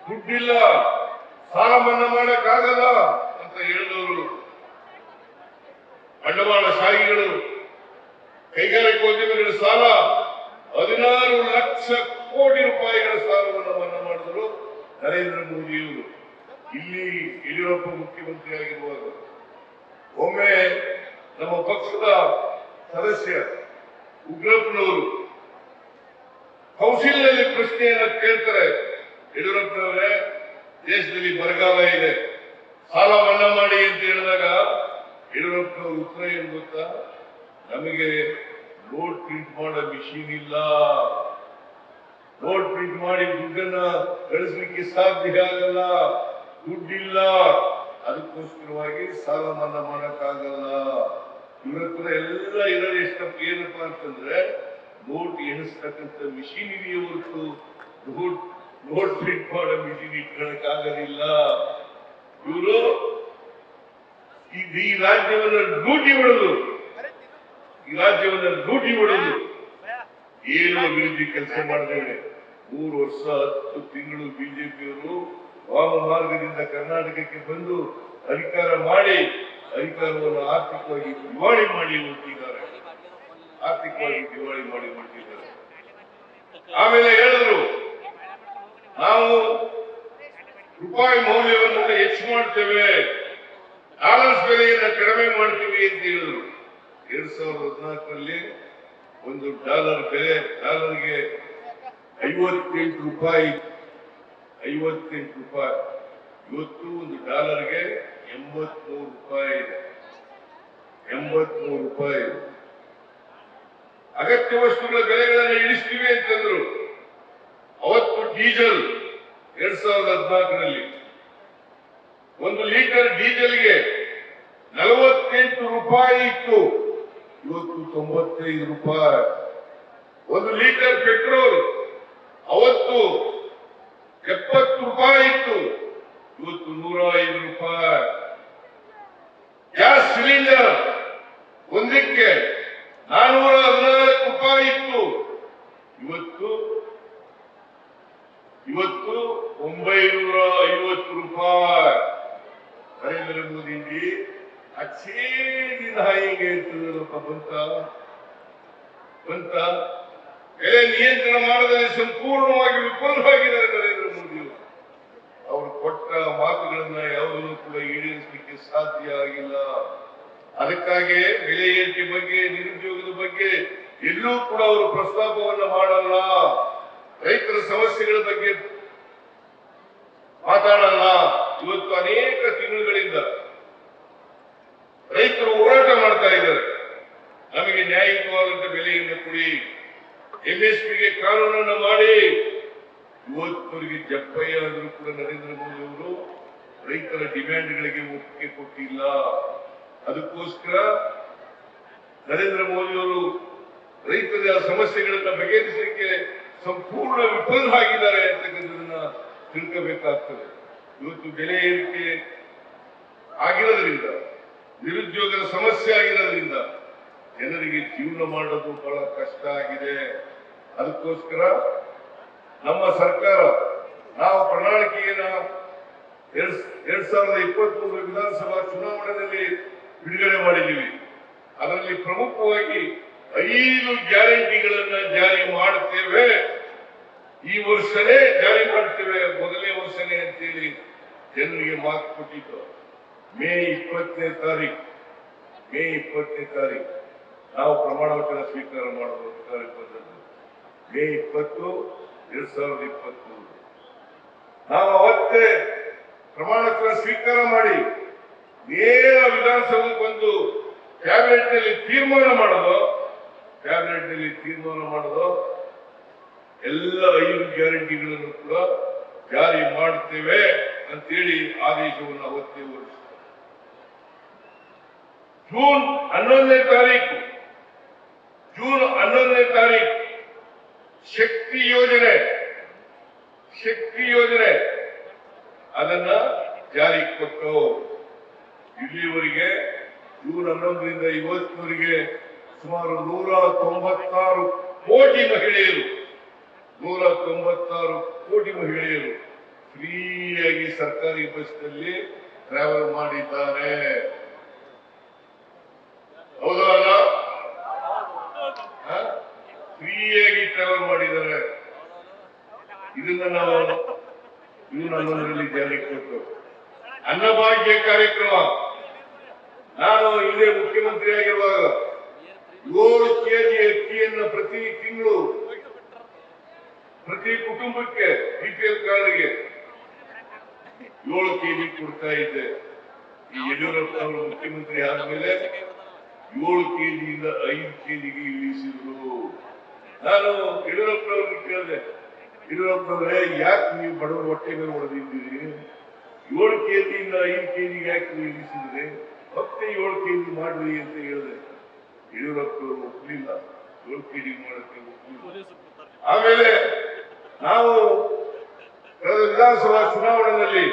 ದುಡ್ಡಿಲ್ಲ, ಸಾಲ ಮನ್ನಾ ಮಾಡಕ್ಕಾಗಲ್ಲ ಅಂತ ಹೇಳಿದವರು ಬಂಡವಾಳಶಾಹಿಗಳು, ಕೈಗಾರಿಕೋದ್ಯಮಿಗಳ ಸಾಲ 16 ಲಕ್ಷ ಕೋಟಿ ರೂಪಾಯಿಗಳ ಸಾಲವನ್ನು ಮನ್ನಾ ಮಾಡಿದರು ನರೇಂದ್ರ ಮೋದಿಯವರು. ಇಲ್ಲಿ ಯಡಿಯೂರಪ್ಪ ಮುಖ್ಯಮಂತ್ರಿ ಆಗಿರುವಾಗ ಒಮ್ಮೆ ನಮ್ಮ ಪಕ್ಷದ ಸದಸ್ಯ ಉಗ್ರಪ್ಪನವರು ಕೌನ್ಸಿಲ್ನಲ್ಲಿ ಪ್ರಶ್ನೆಯನ್ನ ಕೇಳ್ತಾರೆ, ಯಡಿಯೂರಪ್ಪನವರೇ ದೇಶದಲ್ಲಿ ಬರಗಾಲ ಇದೆ, ಸಾಲ ಮನ್ನಾ ಮಾಡಿ ಅಂತ ಹೇಳಿದಾಗ ಯಡಿಯೂರಪ್ಪನವರು ಉತ್ತರ ಏನು ಗೊತ್ತಾ? ನಮಗೆ ನೋಟ್ ಪ್ರಿಂಟ್ ಮಾಡೋ ಮಿಷಿನ್ ಇಲ್ಲ, ನೋಟ್ ಪ್ರಿಂಟ್ ಮಾಡಿ ದುಡ್ಡನ್ನ ಗಳಿಸಲಿಕ್ಕೆ ಸಾಧ್ಯ ಆಗಲ್ಲ, ದುಡ್ಡಿಲ್ಲ, ಅದಕ್ಕೋಸ್ಕರವಾಗಿ ಸಾಲ ಮನ್ನಾ ಮಾಡಕ್ಕಾಗಲ್ಲ. ಇವ್ರ ಹತ್ರ ಎಲ್ಲ ಇರೋದು ಏನಪ್ಪಾ ಅಂತಂದ್ರೆ ನೋಟ್ ಎಣಿಸ್ತಕ್ಕಂಥ ಮಿಷಿನ್ ಇದೆಯೇ ಹೊರತು ನೋಟ್ ಪ್ರಿಂಟ್ ಮಾಡೋ ಮಿಷಿನ್ ಇಟ್ಕೊಳ್ಳಕ್ಕಾಗೋದಿಲ್ಲ. ಇವರು ಈ ರಾಜ್ಯವನ್ನ ಲೂಟಿ ಹೊಡೆದು ಏನು ಅಭಿವೃದ್ಧಿ ಕೆಲಸ ಮಾಡಿದ್ದೇವೆ. 3 ವರ್ಷ 10 ತಿಂಗಳು ಬಿಜೆಪಿಯವರು ವಾಮ ಮಾರ್ಗದಿಂದ ಕರ್ನಾಟಕಕ್ಕೆ ಬಂದು ಅಧಿಕಾರವನ್ನು ಆರ್ಥಿಕವಾಗಿ ದಿವಾಳಿ ಮಾಡಿ ಹೊರಟಿದ್ದಾರೆ. ಆಮೇಲೆ ಹೇಳಿದ್ರು, ನಾವು ರೂಪಾಯಿ ಮೌಲ್ಯವನ್ನು ಹೆಚ್ಚು ಮಾಡ್ತೇವೆ, ಡಾಲರ್ಸ್ ಬೆಲೆಯನ್ನು ಕಡಿಮೆ ಮಾಡ್ತೀವಿ ಅಂತ ಹೇಳಿದ್ರು. 2014ರಲ್ಲಿ ಒಂದು ಡಾಲರ್ ಬೆಲೆ ಡಾಲರ್ಗೆ 58 ರೂಪಾಯಿ. ಇವತ್ತು ಒಂದು ಡಾಲರ್ಗೆ 83 ರೂಪಾಯಿ ಇದೆ. 83 ರೂಪಾಯಿ. ಅಗತ್ಯ ವಸ್ತುಗಳ ಬೆಲೆಗಳನ್ನು ಇಳಿಸ್ತೀವಿ ಅಂತಂದ್ರು. ಅವತ್ತು ಡೀಸೆಲ್ 2014ರಲ್ಲಿ 1 ಲೀಟರ್ ಡೀಸೆಲ್ಗೆ 48 ರೂಪಾಯಿ ಇತ್ತು, ಇವತ್ತು 95 ರೂಪಾಯಿ. 1 ಲೀಟರ್ ಪೆಟ್ರೋಲ್ ಅವತ್ತು 70 ರೂಪಾಯಿ ಇತ್ತು, ಇವತ್ತು 105 ರೂಪಾಯಿ. ಗ್ಯಾಸ್ ಸಿಲಿಂಡರ್ ಒಂದಕ್ಕೆ 414 ರೂಪಾಯಿ ಇತ್ತು, ಇವತ್ತು 950 ರೂಪಾಯಿ. ನರೇಂದ್ರ ಮೋದಿ ಅಚ್ಚೇ ದಿನ ಹೇಗೆ ಇರ್ತದಪ್ಪ ಬಂತ ಬೆಲೆ ನಿಯಂತ್ರಣ ಮಾಡದಲ್ಲಿ ಸಂಪೂರ್ಣವಾಗಿ ವಿಫಲವಾಗಿದ್ದಾರೆ ನರೇಂದ್ರ ಮೋದಿ. ಅವರು ಕೊಟ್ಟ ಮಾತುಗಳನ್ನ ಯಾವುದನ್ನು ಕೂಡ ಈಡೇರಿಸಲಿಕ್ಕೆ ಸಾಧ್ಯ ಆಗಿಲ್ಲ. ಅದಕ್ಕಾಗಿ ಬೆಲೆ ಏರಿಕೆ ಬಗ್ಗೆ, ನಿರುದ್ಯೋಗದ ಬಗ್ಗೆ ಎಲ್ಲೂ ಕೂಡ ಅವರು ಪ್ರಸ್ತಾಪವನ್ನ ಮಾಡಲ್ಲ. ರೈತರ ಸಮಸ್ಯೆಗಳ ಬಗ್ಗೆ ಮಾತಾಡಲ್ಲ. ಇವತ್ತು ಅನೇಕ ತಿಂಗಳುಗಳಿಂದ ರೈತರು ಹೋರಾಟ ಮಾಡ್ತಾ ಇದ್ದಾರೆ. ನಮಗೆ ನ್ಯಾಯಯುತವಾದಂತ ಬೆಲೆಯನ್ನು ಕೊಡಿ, ಎಂಎಸ್ಪಿಗೆ ಕಾನೂನನ್ನು ಮಾಡಿ. ಇವತ್ತವರಿಗೆ ಜಪ್ಪಯ್ಯ ಆದರೂ ಕೂಡ ನರೇಂದ್ರ ಮೋದಿ ಅವರು ರೈತರ ಡಿಮ್ಯಾಂಡ್ಗಳಿಗೆ ಒಪ್ಪಿಗೆ ಕೊಟ್ಟಿಲ್ಲ. ಅದಕ್ಕೋಸ್ಕರ ನರೇಂದ್ರ ಮೋದಿ ಅವರು ರೈತರ ಸಮಸ್ಯೆಗಳನ್ನ ಬಗೆಹರಿಸಲಿಕ್ಕೆ ಸಂಪೂರ್ಣ ವಿಫಲರಾಗಿದ್ದಾರೆ ಅಂತಕ್ಕಂಥದನ್ನ ತಿಳ್ಕೋಬೇಕಾಗ್ತದೆ. ಇವತ್ತು ಬೆಲೆ ಏರಿಕೆ ಆಗಿರೋದ್ರಿಂದ, ನಿರುದ್ಯೋಗದ ಸಮಸ್ಯೆ ಆಗಿರೋದ್ರಿಂದ ಜನರಿಗೆ ಜೀವನ ಮಾಡೋದು ಬಹಳ ಕಷ್ಟ ಆಗಿದೆ. ಅದಕ್ಕೋಸ್ಕರ ನಮ್ಮ ಸರ್ಕಾರ ನಾವು ಪ್ರಣಾಳಿಕೆಯನ್ನ 2023 ವಿಧಾನಸಭಾ ಚುನಾವಣೆಯಲ್ಲಿ ಬಿಡುಗಡೆ ಮಾಡಿದ್ದೀವಿ. ಅದರಲ್ಲಿ ಪ್ರಮುಖವಾಗಿ 5 ಗ್ಯಾರಂಟಿಗಳನ್ನ ಜಾರಿ ಮಾಡುತ್ತೇವೆ. ಈ ವರ್ಷನೇ ಜಾರಿ ಮಾಡ್ತೇವೆ, ಮೊದಲನೇ ವರ್ಷನೇ ಅಂತೇಳಿ ಜನರಿಗೆ ಮಾತು ಕೊಟ್ಟಿದ್ದು. ಮೇ 20ನೇ ತಾರೀಕು ನಾವು ಪ್ರಮಾಣ ವಚನ ಸ್ವೀಕಾರ ಮಾಡುವ ಬಂದದ್ದು. ಮೇ 20, 2023 ನಾವು ಅವತ್ತೇ ಪ್ರಮಾಣ ವಚನ ಸ್ವೀಕಾರ ಮಾಡಿ ನೇರ ವಿಧಾನಸಭೆಗೆ ಬಂದು ಕ್ಯಾಬಿನೆಟ್ ನಲ್ಲಿ ತೀರ್ಮಾನ ಮಾಡೋದು ಎಲ್ಲ 5 ಗ್ಯಾರಂಟಿಗಳನ್ನು ಕೂಡ ಜಾರಿ ಮಾಡ್ತೇವೆ ಅಂತೇಳಿ ಆದೇಶವನ್ನು ಅವತ್ತೇ ಹೊರಡಿಸಿದೆ. ಜೂನ್ 11ನೇ ತಾರೀಕು ಶಕ್ತಿ ಯೋಜನೆ ಅದನ್ನ ಜಾರಿ ಕೊಟ್ಟು ಇಲ್ಲಿವರೆಗೆ ಜೂನ್ 11ರಿಂದ ಇವತ್ತಿನವರೆಗೆ ಸುಮಾರು 196 ಕೋಟಿ ಮಹಿಳೆಯರು ಫ್ರೀಯಾಗಿ ಸರ್ಕಾರಿ ಬಸ್ನಲ್ಲಿ ಟ್ರಾವೆಲ್ ಮಾಡಿದ್ದಾರೆ. ಹೌದಾ? ಫ್ರೀಯಾಗಿ ಟ್ರಾವೆಲ್ ಮಾಡಿದ್ದಾರೆ. ಇದನ್ನ ನಾವು ಜೂನ್ 11ರಲ್ಲಿ ಜಾರಿ ಕೊಟ್ಟು ಅನ್ನಭಾಗ್ಯ ಕಾರ್ಯಕ್ರಮ, ನಾನು ಇಲ್ಲೇ ಮುಖ್ಯಮಂತ್ರಿ ಆಗಿರುವಾಗ 7 ಕೆಜಿ ಅಕ್ಕಿಯನ್ನು ಪ್ರತಿ ತಿಂಗಳು ಪ್ರತಿ ಕುಟುಂಬಕ್ಕೆ BPL ಕಾರ್ಡ್ಗೆ 7 ಕೆಜಿ ಕೊಡ್ತಾ ಇದ್ದೆ. ಈ ಯಡಿಯೂರಪ್ಪ ಅವರು ಮುಖ್ಯಮಂತ್ರಿ ಆದ್ಮೇಲೆ 7 ಕೆಜಿಯಿಂದ 5 ಕೆಜಿಗೆ ಇಳಿಸಿದ್ರು. ನಾನು ಯಡಿಯೂರಪ್ಪ ಅವ್ರಿಗೆ ಕೇಳಿದೆ, ಯಡಿಯೂರಪ್ಪನವರೇ ಯಾಕೆ ನೀವು ಬಡವರ ಹೊಟ್ಟೆ ಮೇಲೆ ಹೊಡೆದಿದ್ದೀರಿ? 7 ಕೆಜಿಯಿಂದ 5 ಕೆಜಿಗೆ ಯಾಕೆ ನೀವು ಇಳಿಸಿದ್ರೆ? ಮತ್ತೆ 7 ಕೆಜಿ ಮಾಡ್ರಿ ಅಂತ ಹೇಳಿದೆ. ಯಡಿಯೂರಪ್ಪನವರು ಒಪ್ಪಲಿಲ್ಲ, 7 ಕೆಜಿ ಮಾಡಕ್ಕೆ ಒಪ್ಪಲಿಲ್ಲ. ಆಮೇಲೆ ನಾವು ಕಳೆದ ವಿಧಾನಸಭಾ ಚುನಾವಣೆಯಲ್ಲಿ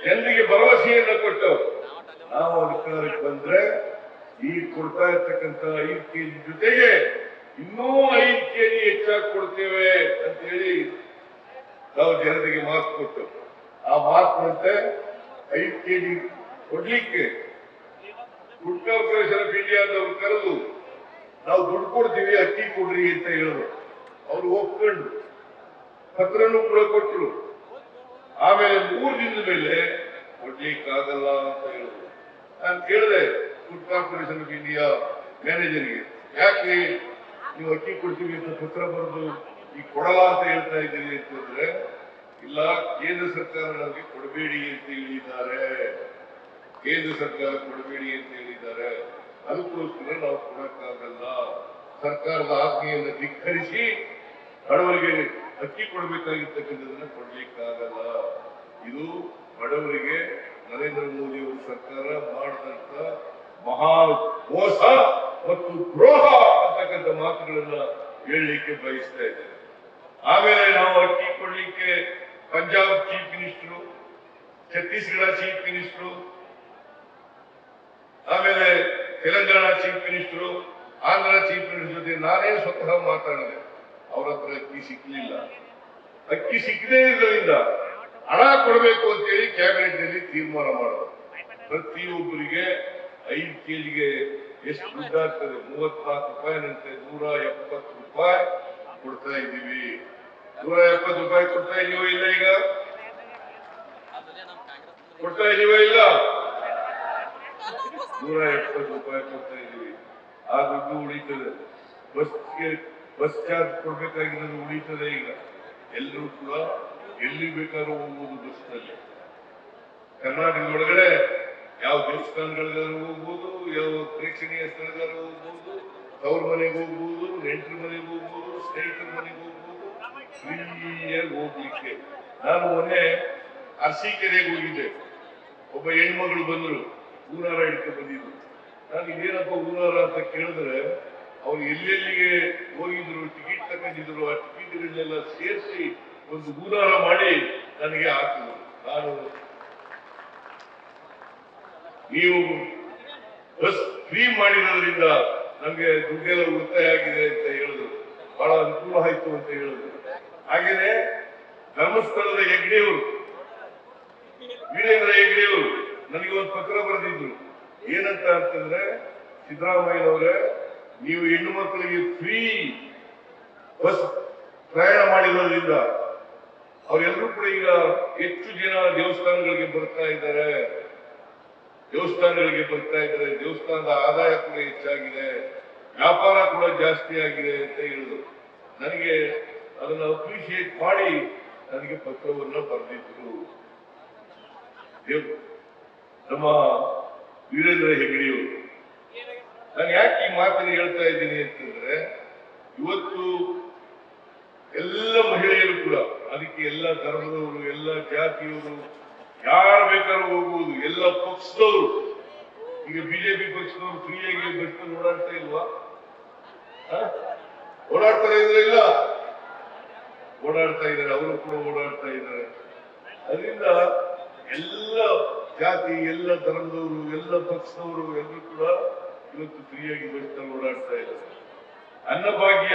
ಜನರಿಗೆ ಭರವಸೆಯನ್ನು ಕೊಟ್ಟು ನಾವು ಅಧಿಕಾರಕ್ಕೆ ಬಂದ್ರೆ ಈ ಕೊಡ್ತಾ ಇರ್ತಕ್ಕಂಥ 5 ಕೆಜಿ ಜೊತೆಗೆ ಇನ್ನೂ 5 ಕೆಜಿ ಹೆಚ್ಚಾಗಿ ಕೊಡ್ತೇವೆ ಅಂತ ಹೇಳಿ ನಾವು ಜನತೆಗೆ ಮಾತು ಕೊಟ್ಟು, ಆ ಮಾತಿನಂತೆ 5 ಕೆಜಿ ಕೊಡ್ಲಿಕ್ಕೆ ಫುಡ್ ಕಾರ್ಪೊರೇಷನ್ ಆಫ್ ಇಂಡಿಯಾದವ್ರು ಕರೆದು ನಾವು ದುಡ್ಡು ಕೊಡ್ತೀವಿ, ಅಕ್ಕಿ ಕೊಡ್ರಿ ಅಂತ ಹೇಳಿದ್ರು. ಅವರು ಒಪ್ಕೊಂಡು ಪತ್ರನೂ ಕೂಡ ಕೊಟ್ಟರು. ಆಮೇಲೆ 3 ದಿನದ ಮೇಲೆ ಕೊಡ್ಲಿಕ್ಕಾಗಲ್ಲ ಅಂತ ಹೇಳಿದ್ರು. ನಾನು ಕೇಳಿದೆ ಫುಡ್ ಕಾರ್ಪೊರೇಷನ್ ಆಫ್ ಇಂಡಿಯಾ ಮ್ಯಾನೇಜರ್ಗೆ, ಯಾಕೆ ನೀವು ಅಕ್ಕಿ ಕೊಡ್ತೀವಿ ಅಂತ ಪತ್ರ ಬರೆದು ಈಗ ಕೊಡಲ್ಲ ಅಂತ ಹೇಳ್ತಾ ಇದ್ದೀರಿ ಅಂತಂದ್ರೆ, ಇಲ್ಲ ಕೇಂದ್ರ ಸರ್ಕಾರ ನಮಗೆ ಕೊಡಬೇಡಿ ಅಂತ ಹೇಳಿದ್ದಾರೆ, ಅದಕ್ಕೋಸ್ಕರ ನಾವು ಕೊಡಕ್ಕಾಗಲ್ಲ. ಸರ್ಕಾರದ ಆಜ್ಞೆಯನ್ನು ಧಿಕ್ಕರಿಸಿ ಬಡವರಿಗೆ ಅಕ್ಕಿ ಕೊಡಬೇಕಾಗಿರ್ತಕ್ಕಂಥದನ್ನ ಕೊಡ್ಲಿಕ್ಕಾಗಲ್ಲ. ಇದು ಬಡವರಿಗೆ ನರೇಂದ್ರ ಮೋದಿ ಅವರ ಸರ್ಕಾರ ಮಾಡಿದಂತ ಮಹಾ ಮೋಸ ಮತ್ತು ದ್ರೋಹ ಅಂತಕ್ಕಂಥ ಮಾತುಗಳನ್ನ ಹೇಳಲಿಕ್ಕೆ ಬಯಸ್ತಾ ಇದ್ದೇನೆ. ಆಮೇಲೆ ನಾವು ಅಕ್ಕಿ ಕೊಡ್ಲಿಕ್ಕೆ Punjab chief minister, Chhattisgarh chief minister, ಆಮೇಲೆ Telangana chief minister, Andhra chief minister ಜೊತೆ ನಾನೇ ಸ್ವತಃ ಮಾತಾಡಿದೆ. ಅವ್ರ ಹತ್ರ ಅಕ್ಕಿ ಸಿಕ್ಕಲಿಲ್ಲ. ಅಕ್ಕಿ ಸಿಕ್ಕದೇ ಇರೋದ್ರಿಂದ ಹಣ ಕೊಡಬೇಕು ಅಂತೇಳಿ ಕ್ಯಾಬಿನೆಟ್ ನಲ್ಲಿ ತೀರ್ಮಾನ ಮಾಡೋದು. ಪ್ರತಿಯೊಬ್ಬರಿಗೆ 5 ಕೆಜಿಗೆ ಎಷ್ಟು ದುಡ್ಡಾಗ್ತದೆ? 34 ರೂಪಾಯಿನಂತೆ 170 ರೂಪಾಯಿ ಕೊಡ್ತಾ ಇದ್ದೀವಿ. 170 ರೂಪಾಯಿ ಕೊಡ್ತಾ ಇದೀವೋ ಇಲ್ಲ? ಈಗ ಕೊಡ್ತಾ ಇದೀವೋ ಇಲ್ಲ? 170 ರೂಪಾಯಿ ಕೊಡ್ತಾ ಇದೀವಿ. ಆ ದುಡ್ಡು ಉಳಿತದೆ. ಬಸ್ ಚಾರ್ಜ್ ಕೊಡ್ಬೇಕಾಗಿರೋದು ಉಳಿತದೆ. ಈಗ ಎಲ್ಲರೂ ಕೂಡ ಎಲ್ಲಿ ಬೇಕಾದ್ರೂ ಹೋಗ್ಬೋದು ಬಸ್ನಲ್ಲಿ. ಕರ್ನಾಟಕದ ಒಳಗಡೆ ಯಾವ ದೇವಸ್ಥಾನಗಳಿಗಾದ್ರೂ ಹೋಗ್ಬೋದು, ಯಾವ ಪ್ರೇಕ್ಷಣೀಯ ಸ್ಥಳಗಾದ್ರೂ ಹೋಗ್ಬೋದು, ತವ್ರ ಮನೆಗೆ ಹೋಗ್ಬೋದು, ನೆಂಟರ ಮನೆಗೆ ಹೋಗ್ಬೋದು, ಸ್ನೇಹಿತರ ಮನೆಗೆ ಹೋಗ್ಬೋದು, ಫ್ರೀಯಾಗಿ ಹೋಗ್ಲಿಕ್ಕೆ. ನಾನು ಮೊನ್ನೆ ಅರಸೀಕೆರೆಗೆ ಹೋಗಿದ್ದೆ. ಒಬ್ಬ ಹೆಣ್ಮಗಳು ಬಂದ್ರು, ಹೂನಾರ ಹಿಡ್ಕೊಂಡು ಬಂದಿದ್ರು. ನಾನು ಇದೇನಪ್ಪ ಹೂನಾರ ಅಂತ ಕೇಳಿದ್ರೆ, ಅವ್ರು ಎಲ್ಲೆಲ್ಲಿಗೆ ಹೋಗಿದ್ರು, ಟಿಕೆಟ್ ತಗೊಂಡಿದ್ರು, ಆ ಟಿಕೆಟ್ಗಳನ್ನೆಲ್ಲ ಸೇರಿಸಿ ಒಂದು ಗೂನಾರ ಮಾಡಿ ನನಗೆ ಹಾಕಿದ್ರು. ನಾನು ನೀವು ಬಸ್ ಫ್ರೀ ಮಾಡಿರೋದ್ರಿಂದ ನಮ್ಗೆ ದುಡ್ಡೆಲ್ಲ ಉಳಿತಾಯ ಆಗಿದೆ ಅಂತ ಹೇಳಿದ್ರು, ಬಹಳ ಅನುಕೂಲ ಆಯ್ತು ಅಂತ ಹೇಳಿದ್ರು. ಹಾಗೇನೆ ಧರ್ಮಸ್ಥಳದ ಹೆಗ್ಡೆಯವರು, ವೀರೇಂದ್ರ ಹೆಗ್ಡೆಯವರು ನನಗೆ ಒಂದು ಪತ್ರ ಬರೆದಿದ್ರು. ಏನಂತ ಅಂತಂದ್ರೆ, ಸಿದ್ದರಾಮಯ್ಯನವರೇ, ನೀವು ಹೆಣ್ಣು ಮಕ್ಕಳಿಗೆ ಫ್ರೀ ಬಸ್ ಪ್ರಯಾಣ ಮಾಡಿರೋದ್ರಿಂದ ಅವರೆಲ್ಲರೂ ಕೂಡ ಈಗ ಹೆಚ್ಚು ಜನ ದೇವಸ್ಥಾನಗಳಿಗೆ ಬರ್ತಾ ಇದ್ದಾರೆ, ದೇವಸ್ಥಾನದ ಆದಾಯ ಕೂಡ ಹೆಚ್ಚಾಗಿದೆ, ವ್ಯಾಪಾರ ಕೂಡ ಜಾಸ್ತಿ ಆಗಿದೆ ಅಂತ ಹೇಳಿದ್ರು. ನನಗೆ ಅದನ್ನು ಅಪ್ರಿಶಿಯೇಟ್ ಮಾಡಿ ನನಗೆ ಪತ್ರವನ್ನು ಬರೆದಿದ್ರು ನಮ್ಮ ವೀರೇಂದ್ರ ಹೆಗ್ಡೆಯವರು. ನಾನು ಯಾಕೆ ಈ ಮಾತನ್ನು ಹೇಳ್ತಾ ಇದ್ದೀನಿ ಅಂತಂದ್ರೆ, ಇವತ್ತು ಎಲ್ಲ ಮಹಿಳೆಯರು ಕೂಡ, ಅದಕ್ಕೆ ಎಲ್ಲ ಧರ್ಮದವರು, ಎಲ್ಲ ಜಾತಿಯವರು, ಯಾರು ಬೇಕಾದ್ರೂ ಹೋಗುವುದು, ಎಲ್ಲ ಪಕ್ಷದವರು. ಈಗ ಬಿಜೆಪಿ ಪಕ್ಷದವರು ಫ್ರೀಯಾಗಿ ಬಸ್ನಲ್ಲಿ ಓಡಾಡ್ತಾ ಇಲ್ವಾ? ಓಡಾಡ್ತಾರೆ ಇಲ್ಲ? ಓಡಾಡ್ತಾ ಇದ್ದಾರೆ, ಅವರು ಕೂಡ ಓಡಾಡ್ತಾ ಇದ್ದಾರೆ. ಅದರಿಂದ ಎಲ್ಲ ಜಾತಿ, ಎಲ್ಲ ಧರ್ಮದವರು, ಎಲ್ಲ ಪಕ್ಷದವರು ಎಲ್ಲರೂ ಕೂಡ ಇವತ್ತು ಫ್ರೀಯಾಗಿ ಬಸ್ನಲ್ಲಿ ಓಡಾಡ್ತಾ ಇದ್ದಾರೆ. ಅನ್ನಭಾಗ್ಯ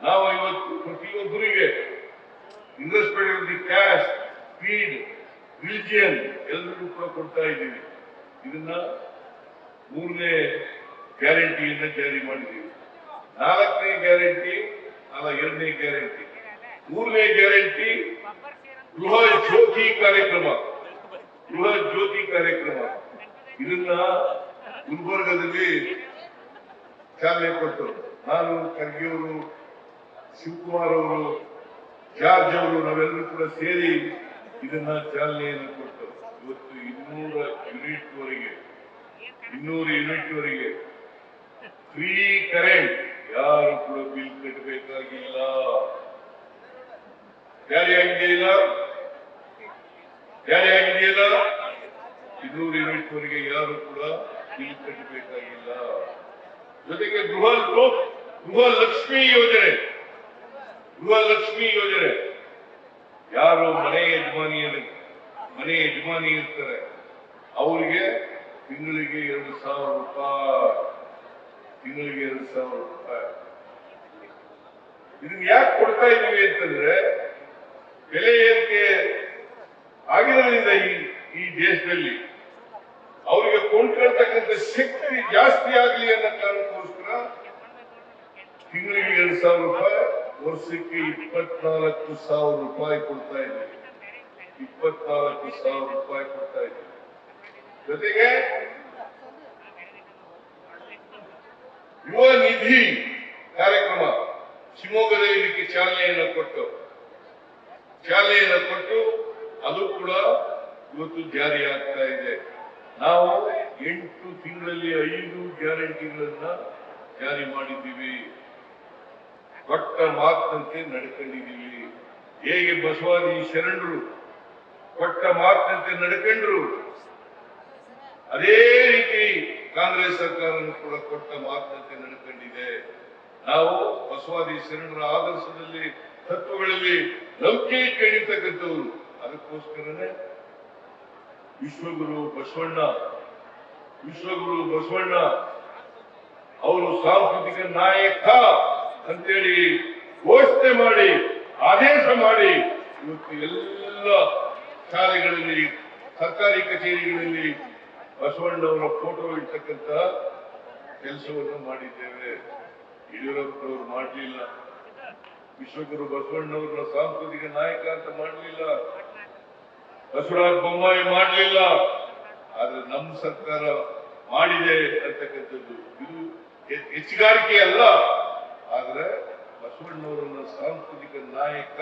ನಾವು ಇವತ್ತು ಪ್ರತಿಯೊಬ್ಬರಿಗೆ investment of the cash, feed, religion ಎಲ್ಲರಿಗೂ ಕೂಡ ಕೊಡ್ತಾ ಇದ್ದೀವಿ. ಇದನ್ನ 3ನೇ ಗ್ಯಾರಂಟಿಯನ್ನ ಜಾರಿ ಮಾಡಿದ್ದೀವಿ. 4ನೇ ಗ್ಯಾರಂಟಿ ಅಲ್ಲ, 2ನೇ ಗ್ಯಾರಂಟಿ, 3ನೇ ಗ್ಯಾರಂಟಿ ಗೃಹ ಜ್ಯೋತಿ ಕಾರ್ಯಕ್ರಮ. ಇದನ್ನ ಗುಲ್ಬರ್ಗದಲ್ಲಿ ಚಾಲನೆ ಕೊಟ್ಟರು. ನಾನು, ಖರ್ಗೆ ಅವರು, ಶಿವಕುಮಾರ್ ಅವರು, ಜಾರ್ಜ್ ಅವರು, ನಾವೆಲ್ಲರೂ ಕೂಡ ಸೇರಿ ಇದನ್ನ ಚಾಲನೆಯನ್ನು ಕೊಟ್ಟರು. ಇವತ್ತು 200 ಯೂನಿಟ್ವರೆಗೆ ಫ್ರೀ ಕರೆಂಟ್, ಯಾರು ಕೂಡ ಬಿಲ್ ಕಟ್ಟಬೇಕಾಗಿಲ್ಲ. ಜಾರಿಯಾಗಿದೆಯಲ್ಲ? 200 ಯೂನಿಟ್ವರೆಗೆ ಯಾರು ಕೂಡ ಬಿಲ್ ಕಟ್ಟಬೇಕಾಗಿಲ್ಲ. ಜೊತೆಗೆ ಗೃಹಲಕ್ಷ್ಮಿ ಯೋಜನೆ, ಯಾರು ಮನೆ ಯಜಮಾನಿ ಇರ್ತಾರೆ ಅವರಿಗೆ ತಿಂಗಳಿಗೆ 2,000 ರೂಪಾಯಿ. ಇದನ್ನ ಯಾಕೆ ಕೊಡ್ತಾ ಇದೀವಿ ಅಂತಂದ್ರೆ, ಬೆಲೆ ಏರಿಕೆ ಆಗಿರೋದ್ರಿಂದ ಈ ದೇಶದಲ್ಲಿ ಅವರಿಗೆ ಕೊಂಡ್ಕೊಳ್ತಕ್ಕಂಥ ಶಕ್ತಿ ಜಾಸ್ತಿ ಆಗಲಿ ಅನ್ನೋ ಕಾರಣಕ್ಕೋಸ್ಕರ ತಿಂಗಳಿಗೆ 2,000 ರೂಪಾಯಿ, ವರ್ಷಕ್ಕೆ 24,000 ರೂಪಾಯಿ ಕೊಡ್ತಾ ಇದ್ದೀವಿ. 24,000 ರೂಪಾಯಿ ಕೊಡ್ತಾ ಇದ್ದೀವಿ. ಜೊತೆಗೆ ಯುವ ನಿಧಿ ಕಾರ್ಯಕ್ರಮ ಶಿವಮೊಗ್ಗದಲ್ಲಿ ಇದಕ್ಕೆ ಚಾಲನೆಯನ್ನು ಕೊಟ್ಟು ಅದು ಕೂಡ ಇವತ್ತು ಜಾರಿ ಆಗ್ತಾ ಇದೆ. ನಾವು 8 ತಿಂಗಳಲ್ಲಿ 5 ಗ್ಯಾರಂಟಿಗಳನ್ನ ಜಾರಿ ಮಾಡಿದ್ದೀವಿ. ಕೊಟ್ಟ ಮಾತಿನಂತೆ ನಡ್ಕೊಂಡಿದ್ದೀವಿ. ಹೇಗೆ ಬಸವಾದಿ ಶರಣರು ಕೊಟ್ಟ ಮಾತಿನಂತೆ ನಡ್ಕೊಂಡ್ರು, ಅದೇ ರೀತಿ ಕಾಂಗ್ರೆಸ್ ಸರ್ಕಾರನು ಕೂಡ ಕೊಟ್ಟ ಮಾತಿನಂತೆ ನಡ್ಕೊಂಡಿದೆ. ನಾವು ಬಸವಾದಿ ಶರಣರ ಆದರ್ಶದಲ್ಲಿ, ತತ್ವಗಳಲ್ಲಿ ನಂಬಿಕೆ ಇಟ್ಕೊಂಡಿರ್ತಕ್ಕಂಥವ್ರು. ಅದಕ್ಕೋಸ್ಕರನೇ ವಿಶ್ವಗುರು ಬಸವಣ್ಣ ಅವರು ಸಾಂಸ್ಕೃತಿಕ ನಾಯಕ ಅಂತೇಳಿ ಘೋಷಣೆ ಮಾಡಿ, ಆದೇಶ ಮಾಡಿ, ಇವತ್ತು ಎಲ್ಲ ಶಾಲೆಗಳಲ್ಲಿ, ಸರ್ಕಾರಿ ಕಚೇರಿಗಳಲ್ಲಿ ಬಸವಣ್ಣವರ ಫೋಟೋ ಇಡ್ತಕ್ಕಂಥ ಕೆಲಸವನ್ನು ಮಾಡಿದ್ದೇವೆ. ಯಡಿಯೂರಪ್ಪನವರು ಮಾಡಲಿಲ್ಲ, ವಿಶ್ವಗುರು ಬಸವಣ್ಣವ್ರನ್ನ ಸಾಂಸ್ಕೃತಿಕ ನಾಯಕ ಅಂತ ಮಾಡಲಿಲ್ಲ, ಬಸವರಾಜ ಬೊಮ್ಮಾಯಿ ಮಾಡಲಿಲ್ಲ. ಆದ್ರೆ ನಮ್ಮ ಸರ್ಕಾರ ಮಾಡಿದೆ ಅಂತಕ್ಕಂಥದ್ದು ಇದು ಹೆಚ್ಚುಗಾರಿಕೆ ಅಲ್ಲ. ಆದ್ರೆ ಬಸವಣ್ಣವರನ್ನ ಸಾಂಸ್ಕೃತಿಕ ನಾಯಕ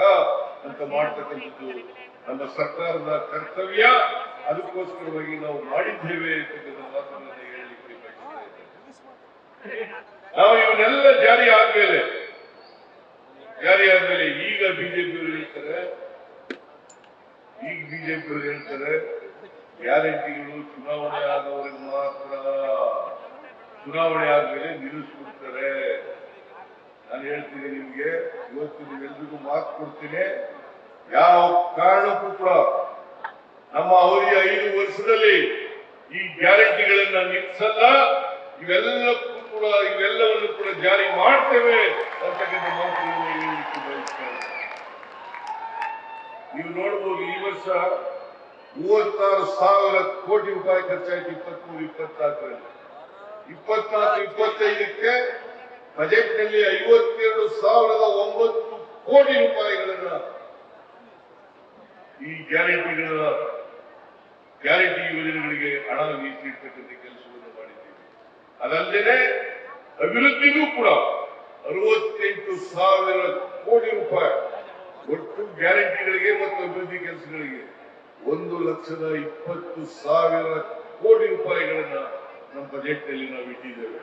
ಅಂತ ಮಾಡ್ತಕ್ಕಂಥದ್ದು ನಮ್ಮ ಸರ್ಕಾರದ ಕರ್ತವ್ಯ. ಅದಕ್ಕೋಸ್ಕರವಾಗಿ ನಾವು ಮಾಡಿದ್ದೇವೆ ಅಂತಕ್ಕಂಥ ಮಾತನ್ನ ಹೇಳಲಿಕ್ಕೆ ಬಯಸ್ತಾ ಇದ್ದೇವೆ. ನಾವು ಇವನ್ನೆಲ್ಲ ಜಾರಿ ಆದ್ಮೇಲೆ ಈಗ ಬಿಜೆಪಿಯವರು ಹೇಳ್ತಾರೆ ಗ್ಯಾರಂಟಿಗಳು ಚುನಾವಣೆ ಆದವರಿಗೆ ಮಾತ್ರ. ಚುನಾವಣೆ ಆದ್ಮೇಲೆ ನಿಲ್ಲಿಸ್ಬಿಡ್ತಾರೆ. ನಾನು ಹೇಳ್ತೀನಿ ನಿಮ್ಗೆ, ಇವತ್ತು ನೀವೆಲ್ರಿಗೂ ಮಾತು ಕೊಡ್ತೀನಿ, ಯಾವ ಕಾರಣಕ್ಕೂ ಕೂಡ ನಮ್ಮ ಅವಧಿಯ 5 ವರ್ಷದಲ್ಲಿ ಈ ಗ್ಯಾರಂಟಿಗಳನ್ನ ನಿಲ್ಲಿಸಲ್ಲ. ಇವೆಲ್ಲವನ್ನು ಕೂಡ ಜಾರಿ ಮಾಡ್ತೇವೆ ಅಂತಕ್ಕಂಥ ಮಾತುಗಳನ್ನು ಹೇಳಲಿಕ್ಕೆ ಬಯಸ್ತೇನೆ. ನೀವು ನೋಡಬಹುದು, ಈ ವರ್ಷ 36,000 ಕೋಟಿ ರೂಪಾಯಿ ಖರ್ಚಾಯಿತು 23-24ರಲ್ಲಿ. 24-25ಕ್ಕೆ ಬಜೆಟ್ ನಲ್ಲಿ 52,009 ಕೋಟಿ ರೂಪಾಯಿಗಳನ್ನ ಈ ಗ್ಯಾರಂಟಿ ಯೋಜನೆಗಳಿಗೆ ಹಣ ಮೀಸಲಿಡ್ತಕ್ಕಂಥ ಕೆಲಸವನ್ನು ಮಾಡಿದ್ದೀವಿ. ಅದಲ್ಲದೆ ಅಭಿವೃದ್ಧಿಗೂ ಕೂಡ 68,000 ಕೋಟಿ ರೂಪಾಯಿ ಒಟ್ಟು ಗ್ಯಾರಂಟಿಗಳಿಗೆ ಮತ್ತು ಅಭಿವೃದ್ಧಿ ಕೆಲಸಗಳಿಗೆ 1,20,000 ಕೋಟಿ ರೂಪಾಯಿಗಳನ್ನ ನಮ್ಮ ಬಜೆಟ್ ನಲ್ಲಿ ನಾವು ಇಟ್ಟಿದ್ದೇವೆ.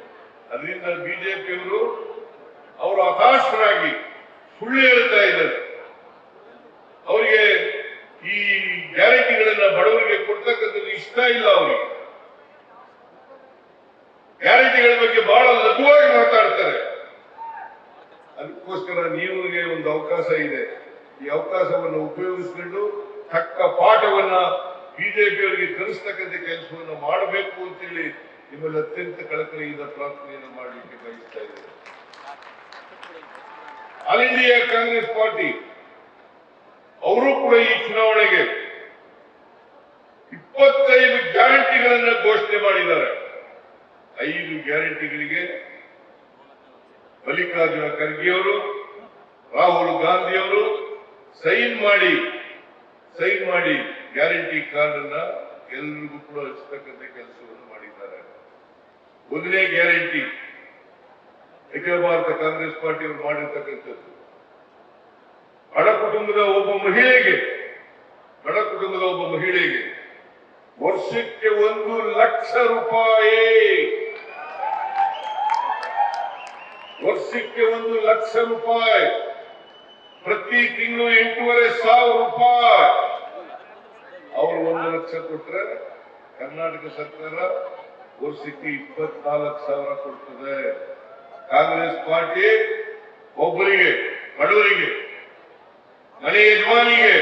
ಅದರಿಂದ ಬಿಜೆಪಿಯವರು ಅವರು ಹತಾಶರಾಗಿ ಸುಳ್ಳು ಹೇಳ್ತಾ ಇದ್ದಾರೆ. ಅವರಿಗೆ ಈ ಗ್ಯಾರಂಟಿಗಳನ್ನ ಬಡವರಿಗೆ ಕೊಡ್ತಕ್ಕಂಥದ್ದು ಇಷ್ಟ ಇಲ್ಲ. ಅವರಿಗೆ ಗ್ಯಾರಂಟಿಗಳ ಬಗ್ಗೆ ಬಹಳ ಲಘುವಾಗಿ ಮಾತಾಡ್ತಾರೆ. ಅದಕ್ಕೋಸ್ಕರ ನೀವರಿಗೆ ಒಂದು ಅವಕಾಶ ಇದೆ. ಈ ಅವಕಾಶವನ್ನು ಉಪಯೋಗಿಸಿಕೊಂಡು ತಕ್ಕ ಪಾಠವನ್ನ ಬಿಜೆಪಿಯವರಿಗೆ ಕಲಿಸ್ತಕ್ಕಂಥ ಕೆಲಸವನ್ನು ಮಾಡಬೇಕು ಅಂತೇಳಿ ನಿಮ್ಮಲ್ಲಿ ಅತ್ಯಂತ ಕಳಕಳಿಯಿಂದ ಪ್ರಾರ್ಥನೆಯನ್ನು ಮಾಡಲಿಕ್ಕೆ ಬಯಸ್ತಾ ಇದ್ದೇನೆ. ಆಲ್ ಇಂಡಿಯಾ ಕಾಂಗ್ರೆಸ್ ಪಾರ್ಟಿ ಅವರು ಕೂಡ ಈ ಚುನಾವಣೆಗೆ 25 ಗ್ಯಾರಂಟಿಗಳನ್ನ ಘೋಷಣೆ ಮಾಡಿದ್ದಾರೆ. 5 ಗ್ಯಾರಂಟಿಗಳಿಗೆ ಮಲ್ಲಿಕಾರ್ಜುನ ಖರ್ಗೆ ಅವರು, ರಾಹುಲ್ ಗಾಂಧಿ ಅವರು ಸೈನ್ ಮಾಡಿ ಗ್ಯಾರಂಟಿ ಕಾರ್ಡ್ ಅನ್ನ ಎಲ್ಲರಿಗೂ ಕೂಡ ಹಂಚತಕ್ಕಂಥ ಕೆಲಸವನ್ನು ಮಾಡಿದ್ದಾರೆ. 1ನೇ ಗ್ಯಾರಂಟಿ ಅಖಿಲ ಭಾರತ ಕಾಂಗ್ರೆಸ್ ಪಾರ್ಟಿ ಅವರು ಮಾಡಿರ್ತಕ್ಕಂಥದ್ದು ಬಡ ಕುಟುಂಬದ ಒಬ್ಬ ಮಹಿಳೆಗೆ ವರ್ಷಕ್ಕೆ 1,00,000 ರೂಪಾಯಿ, ಪ್ರತಿ ತಿಂಗಳು 8,500 ರೂಪಾಯಿ. ಅವರು 1,00,000 ಕೊಟ್ಟರೆ ಕರ್ನಾಟಕ ಸರ್ಕಾರ ವರ್ಷಕ್ಕೆ 24,000 ಕೊಡ್ತದೆ. ಕಾಂಗ್ರೆಸ್ ಪಾರ್ಟಿ ಒಬ್ಬರಿಗೆ, ಬಡವರಿಗೆ, ಮನೆ ಯಜಮಾನಿಗೆ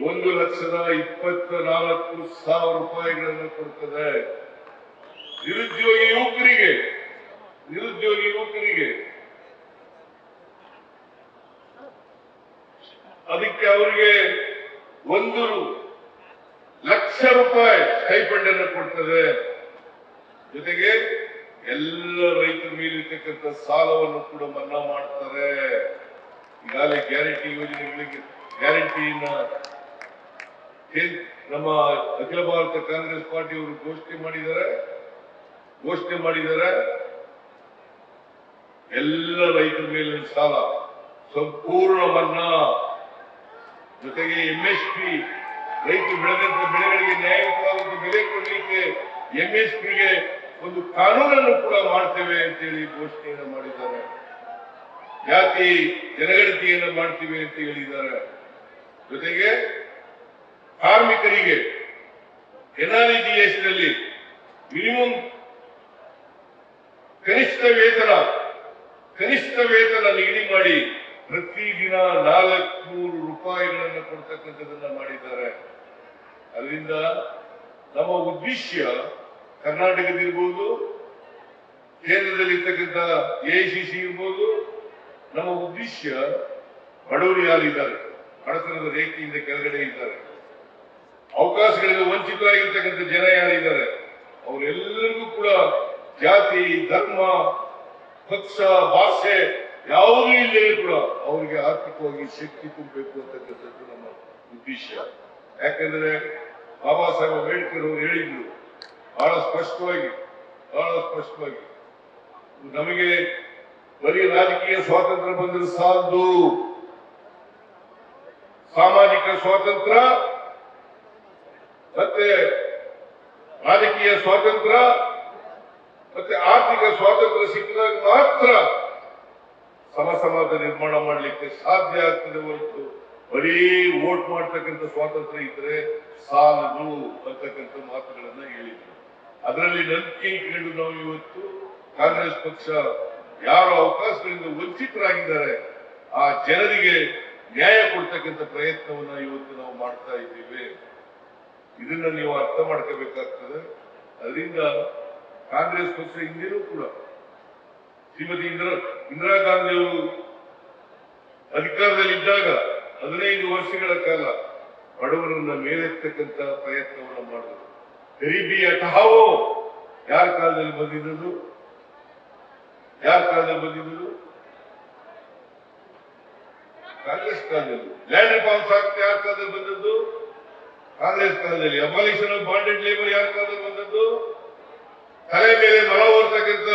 1,24,000 ರೂಪಾಯಿಗಳನ್ನು ಕೊಡ್ತದೆ. ನಿರುದ್ಯೋಗಿ ಯುವಕರಿಗೆ ಅದಕ್ಕೆ ಅವರಿಗೆ 1,00,000 ರೂಪಾಯಿ ಸ್ಟೈಪಂಡ್ ಅನ್ನು ಕೊಡ್ತದೆ. ಜೊತೆಗೆ ಎಲ್ಲ ರೈತರ ಮೇಲಿರ್ತಕ್ಕಂಥ ಸಾಲವನ್ನು ಕೂಡ ಮನ್ನಾ ಮಾಡ್ತಾರೆ. ಈಗಾಗಲೇ ಗ್ಯಾರಂಟಿಯನ್ನ ನಮ್ಮ ಅಖಿಲ ಭಾರತ ಕಾಂಗ್ರೆಸ್ ಪಾರ್ಟಿ ಅವರು ಘೋಷಣೆ ಮಾಡಿದ್ದಾರೆ. ಎಲ್ಲ ರೈತರ ಮೇಲಿನ ಸಾಲ ಸಂಪೂರ್ಣ ಮನ್ನಾ, ಜೊತೆಗೆ MSP ರೈತರು ಬೆಳೆದಂತ ಬೆಳೆಗಳಿಗೆ ನ್ಯಾಯಯುತವಾದ ಬೆಲೆ ಕೊಡಲಿಕ್ಕೆ MSPಗೆ ಒಂದು ಕಾನೂನನ್ನು ಕೂಡ ಮಾಡ್ತೇವೆ ಅಂತೇಳಿ ಘೋಷಣೆಯನ್ನು ಮಾಡಿದ್ದಾರೆ. ಜಾತಿ ಜನಗಣತಿಯನ್ನು ಮಾಡ್ತೀವಿ ಅಂತ ಹೇಳಿದ್ದಾರೆ. ಜೊತೆಗೆ ಕಾರ್ಮಿಕರಿಗೆ NREGS ನಲ್ಲಿ ಮಿನಿಮಮ್ ಕನಿಷ್ಠ ವೇತನ ನಿಗದಿ ಮಾಡಿ ಪ್ರತಿದಿನ 400 ರೂಪಾಯಿಗಳನ್ನು ಕೊಡ್ತಕ್ಕಂಥದ್ದನ್ನ ಮಾಡಿದ್ದಾರೆ. ಅದರಿಂದ ನಮ್ಮ ಉದ್ದೇಶ ಕರ್ನಾಟಕದಿರ್ಬೋದು, ಕೇಂದ್ರದಲ್ಲಿ ಇರ್ತಕ್ಕಂಥ AICC ಇರ್ಬೋದು, ನಮ್ಮ ಉದ್ದೇಶ ಬಡವರು ಯಾರಿದ್ದಾರೆ, ಬಡತನದ ರೇಖೆಯಿಂದ ಕೆಳಗಡೆ ಇದ್ದಾರೆ, ಅವಕಾಶಗಳಿಂದ ವಂಚಿತರಾಗಿರ್ತಕ್ಕಂಥ ಜನ ಯಾರಿದ್ದಾರೆ, ಅವರೆಲ್ಲರಿಗೂ ಕೂಡ ಜಾತಿ, ಧರ್ಮ, ಪಕ್ಷ, ಭಾಷೆ ಯಾವುದೂ ಇಲ್ಲೇ ಕೂಡ ಅವರಿಗೆ ಆರ್ಥಿಕವಾಗಿ ಶಕ್ತಿ ತುಂಬಬೇಕು ಅಂತಕ್ಕಂಥದ್ದು ನಮ್ಮ ಉದ್ದೇಶ. ಯಾಕಂದ್ರೆ ಬಾಬಾ ಸಾಹೇಬ್ ಅಂಬೇಡ್ಕರ್ ಅವರು ಹೇಳಿದ್ರು ಬಹಳ ಸ್ಪಷ್ಟವಾಗಿ, ನಮಗೆ ಬರೀ ರಾಜಕೀಯ ಸ್ವಾತಂತ್ರ್ಯ ಬಂದರೆ ಸಾಲದು, ಸಾಮಾಜಿಕ ಸ್ವಾತಂತ್ರ್ಯ ಮತ್ತೆ ರಾಜಕೀಯ ಸ್ವಾತಂತ್ರ್ಯ ಮತ್ತೆ ಆರ್ಥಿಕ ಸ್ವಾತಂತ್ರ್ಯ ಸಿಕ್ಕಿದಾಗ ಮಾತ್ರ ಸಮಾಜ ನಿರ್ಮಾಣ ಮಾಡಲಿಕ್ಕೆ ಸಾಧ್ಯ ಆಗ್ತದೆ ಹೊರತು ಬರೀ ವೋಟ್ ಮಾಡ್ತಕ್ಕಂಥ ಸ್ವಾತಂತ್ರ್ಯ ಇದ್ರೆ ಸಾಲದು ಅಂತಕ್ಕಂಥ ಮಾತುಗಳನ್ನ ಹೇಳಿದ್ರು. ಅದರಲ್ಲಿ ನಂಬಿಕೆ ಇಟ್ಕೊಂಡು ನಾವು ಇವತ್ತು ಕಾಂಗ್ರೆಸ್ ಪಕ್ಷ ಯಾರು ಅವಕಾಶಗಳಿಂದ ವಂಚಿತರಾಗಿದ್ದಾರೆ ಆ ಜನರಿಗೆ ನ್ಯಾಯ ಕೊಡ್ತಕ್ಕಂಥ ಪ್ರಯತ್ನವನ್ನ ಇವತ್ತು ನಾವು ಮಾಡ್ತಾ ಇದ್ದೀವಿ. ಇದನ್ನ ನೀವು ಅರ್ಥ ಮಾಡ್ಕೋಬೇಕಾಗ್ತದೆ. ಅದರಿಂದ ಕಾಂಗ್ರೆಸ್ ಪಕ್ಷ ಹಿಂದೆನೂ ಕೂಡ ಶ್ರೀಮತಿ ಇಂದಿರಾ ಗಾಂಧಿ ಅವರು ಅಧಿಕಾರದಲ್ಲಿದ್ದಾಗ 15 ವರ್ಷಗಳ ಕಾಲ ಬಡವರನ್ನ ಮೇಲೆತ್ತಕ್ಕಂತ ಪ್ರಯತ್ನವನ್ನು ಮಾಡಿದ್ರು. ಗರೀಬಿ ಹಟಾವೋ ಯಾರ ಕಾಲದಲ್ಲಿ ಬಂದಿದ್ದು? ಕಾಂಗ್ರೆಸ್ ಕಾಲದಲ್ಲಿ. ಲ್ಯಾಂಡ್ ರಿಫಾರ್ಮ್ಸ್ ಆಕ್ಟ್ ಯಾರ ಕಾಲದಲ್ಲಿ ಬಂದದ್ದು? ಕಾಂಗ್ರೆಸ್ ಕಾಲದಲ್ಲಿ. ಅಬಾಲಿಷನ್ ಆಫ್ ಬಾಂಡೆಡ್ ಲೇಬರ್ ಯಾರ ಕಾಲದಲ್ಲಿ ಬಂದದ್ದು? ತಲೆ ಮೇಲೆ ಮರ ಹೊರ್ತಕ್ಕಂಥ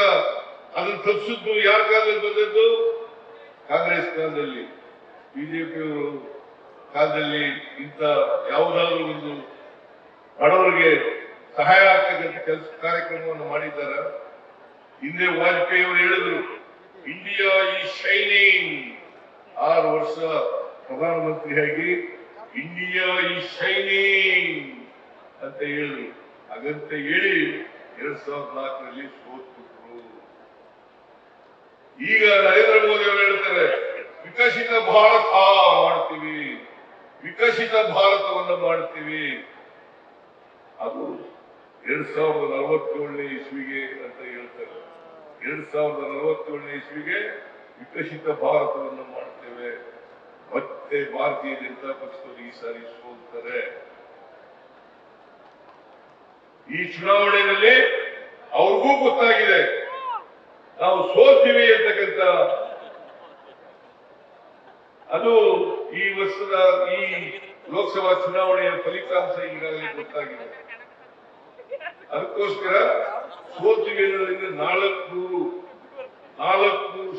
ಅದನ್ನು ತಪ್ಪಿಸಿದ್ದು ಯಾರ ಕಾಲದಲ್ಲಿ ಬಂದದ್ದು? ಕಾಂಗ್ರೆಸ್ ಕಾಲದಲ್ಲಿ. ಬಿಜೆಪಿಯವರು ಕಾಲದಲ್ಲಿ ಇಂಥ ಯಾವುದಾದ್ರೂ ಒಂದು ಬಡವರಿಗೆ ಸಹಾಯ ಆಗ್ತಕ್ಕಂಥ ಕಾರ್ಯಕ್ರಮವನ್ನು ಮಾಡಿದ್ದಾರೆ. ಹಿಂದೆ ವಾಜಪೇಯಿ ಅವರು ಹೇಳಿದ್ರು, ಇಂಡಿಯಾ ಈಸ್ ಶೈನಿಂಗ್. 6 ವರ್ಷ ಪ್ರಧಾನಮಂತ್ರಿಯಾಗಿ ಇಂಡಿಯಾ ಈಸ್ ಶೈನಿಂಗ್ ಅಂತ ಹೇಳಿದ್ರು. ಹಾಗಂತ ಹೇಳಿ 2004ರಲ್ಲಿ ಸೋತ್ಬಿಟ್ರು. ಈಗ ನರೇಂದ್ರ ಮೋದಿ ಅವರು ಹೇಳ್ತಾರೆ, ವಿಕಸಿತ ಭಾರತ ಮಾಡ್ತೀವಿ, ವಿಕಸಿತ ಭಾರತವನ್ನು ಮಾಡ್ತೀವಿ. ಅದು 2047ನೇ ಇಸ್ವಿಗೆ ಅಂತ ಹೇಳ್ತಾರೆ. 2047ನೇ ಇಸ್ವಿಗೆ ವಿಕಸಿತ ಭಾರತವನ್ನು ಮಾಡ್ತೇವೆ. ಮತ್ತೆ ಭಾರತೀಯ ಜನತಾ ಪಕ್ಷದವರು ಈ ಸಾರಿ ಸೋಲ್ತಾರೆ. ಈ ಚುನಾವಣೆಯಲ್ಲಿ ಅವ್ರಿಗೂ ಗೊತ್ತಾಗಿದೆ ನಾವು ಸೋಲ್ತೀವಿ ಅಂತಕ್ಕಂಥ. ಅದು ಈ ವರ್ಷದ ಈ ಲೋಕಸಭಾ ಚುನಾವಣೆಯ ಫಲಿತಾಂಶ ಈಗಾಗಲೇ ಗೊತ್ತಾಗಿದೆ. ಅದಕ್ಕೋಸ್ಕರ ಸೋಲ್ತೀವಿ ಅನ್ನೋದ್ರಿಂದ 4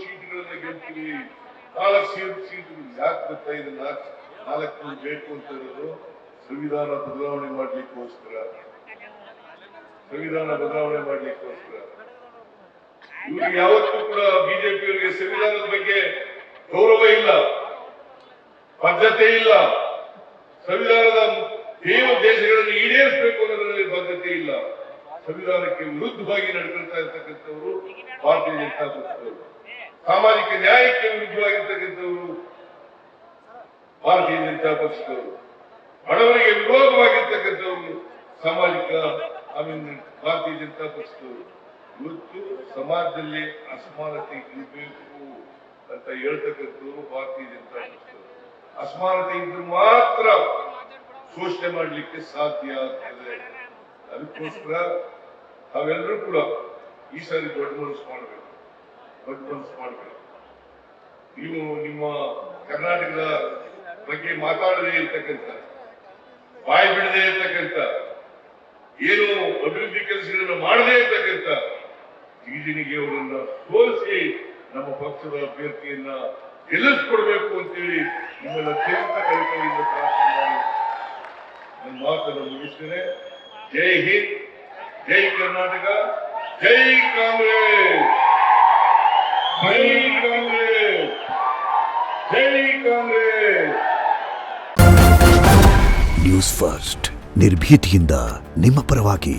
ಸೀಟ್ಗಳನ್ನ ಗೆಲ್ತೀವಿ. 4 ಸೀಟ್ಗಳು ಯಾಕೆ ಗೊತ್ತಾ? ಇದು 4 ಬೇಕು ಅಂತ ಇರೋದು ಸಂವಿಧಾನ ಬದಲಾವಣೆ ಮಾಡ್ಲಿಕ್ಕೋಸ್ಕರ. ಇವ್ರಿಗೆ ಯಾವತ್ತೂ ಕೂಡ ಬಿಜೆಪಿಯವರಿಗೆ ಸಂವಿಧಾನದ ಬಗ್ಗೆ ಗೌರವ ಇಲ್ಲ, ಬದ್ಧತೆ ಇಲ್ಲ. ಸಂವಿಧಾನದ ದೇಶಗಳನ್ನು ಈಡೇರಿಸಬೇಕು ಅನ್ನೋದ್ರಲ್ಲಿ ಬದ್ಧತೆ ಇಲ್ಲ. ಸಂವಿಧಾನಕ್ಕೆ ವಿರುದ್ಧವಾಗಿ ನಡ್ಕೊಳ್ತಾ ಇರ್ತಕ್ಕಂಥವರು ಭಾರತೀಯ ಜನತಾ ಪಕ್ಷದವರು. ಸಾಮಾಜಿಕ ನ್ಯಾಯಕ್ಕೆ ವಿರುದ್ಧವಾಗಿರ್ತಕ್ಕಂಥವರು ಭಾರತೀಯ ಜನತಾ ಪಕ್ಷದವರು. ಬಡವರಿಗೆ ವಿರೋಧವಾಗಿರ್ತಕ್ಕಂಥವರು ಭಾರತೀಯ ಜನತಾ ಪಕ್ಷದವರು. ಇವತ್ತು ಸಮಾಜದಲ್ಲಿ ಅಸಮಾನತೆ ಇರಬೇಕು ಅಂತ ಹೇಳ್ತಕ್ಕಂಥವ್ರು ಭಾರತೀಯ ಜನತಾ ಪಕ್ಷದವರು. ಅಸಮಾನತೆ ಇದ್ರೂ ಮಾತ್ರ ಶೋಷಣೆ ಮಾಡಲಿಕ್ಕೆ ಸಾಧ್ಯ ಆಗ್ತದೆ. ಅದಕ್ಕೋಸ್ಕರ ತಾವೆಲ್ಲರೂ ಕೂಡ ಈ ಸಾರಿ ದೊಡ್ಡ ಮನಸ್ಸು ಮಾಡಬೇಕು. ನೀವು ನಿಮ್ಮ ಕರ್ನಾಟಕದ ಬಗ್ಗೆ ಮಾತಾಡದೇ ಇರ್ತಕ್ಕಂಥ, ಬಾಯಿ ಬಿಡದೇ ಇರ್ತಕ್ಕಂಥ, ಏನು ಅಭಿವೃದ್ಧಿ ಕೆಲಸಗಳನ್ನು ಮಾಡದೇ ಇರ್ತಕ್ಕಂಥ ಜಿನಿಗೆ ಅವರನ್ನ ಸೋಲಿಸಿ ನಮ್ಮ ಪಕ್ಷದ ಅಭ್ಯರ್ಥಿಯನ್ನ ಗೆಲ್ಲಿಸ್ಕೊಡ್ಬೇಕು ಅಂತೇಳಿ ನಿಮ್ಮೆಲ್ಲ ಅತ್ಯಂತ ಕಳಕಳಿಯಿಂದ ಪ್ರಾರ್ಥನೆ ಮಾಡಿ ನನ್ನ ಮಾತನ್ನು ಮುಗಿಸ್ತೇನೆ. ಜೈ ಹಿಂದ್, ಜೈ ಕರ್ನಾಟಕ, ಜೈ ಕಾಂಗ್ರೆಸ್, ಜೈ ಕಾಂಗ್ರೆಸ್, ಜೈ ಕಾಂಗ್ರೆಸ್. ನ್ಯೂಸ್ ಫಸ್ಟ್ ನಿರ್ಭೀತಿಯಿಂದ ನಿಮ್ಮ ಪರವಾಗಿ.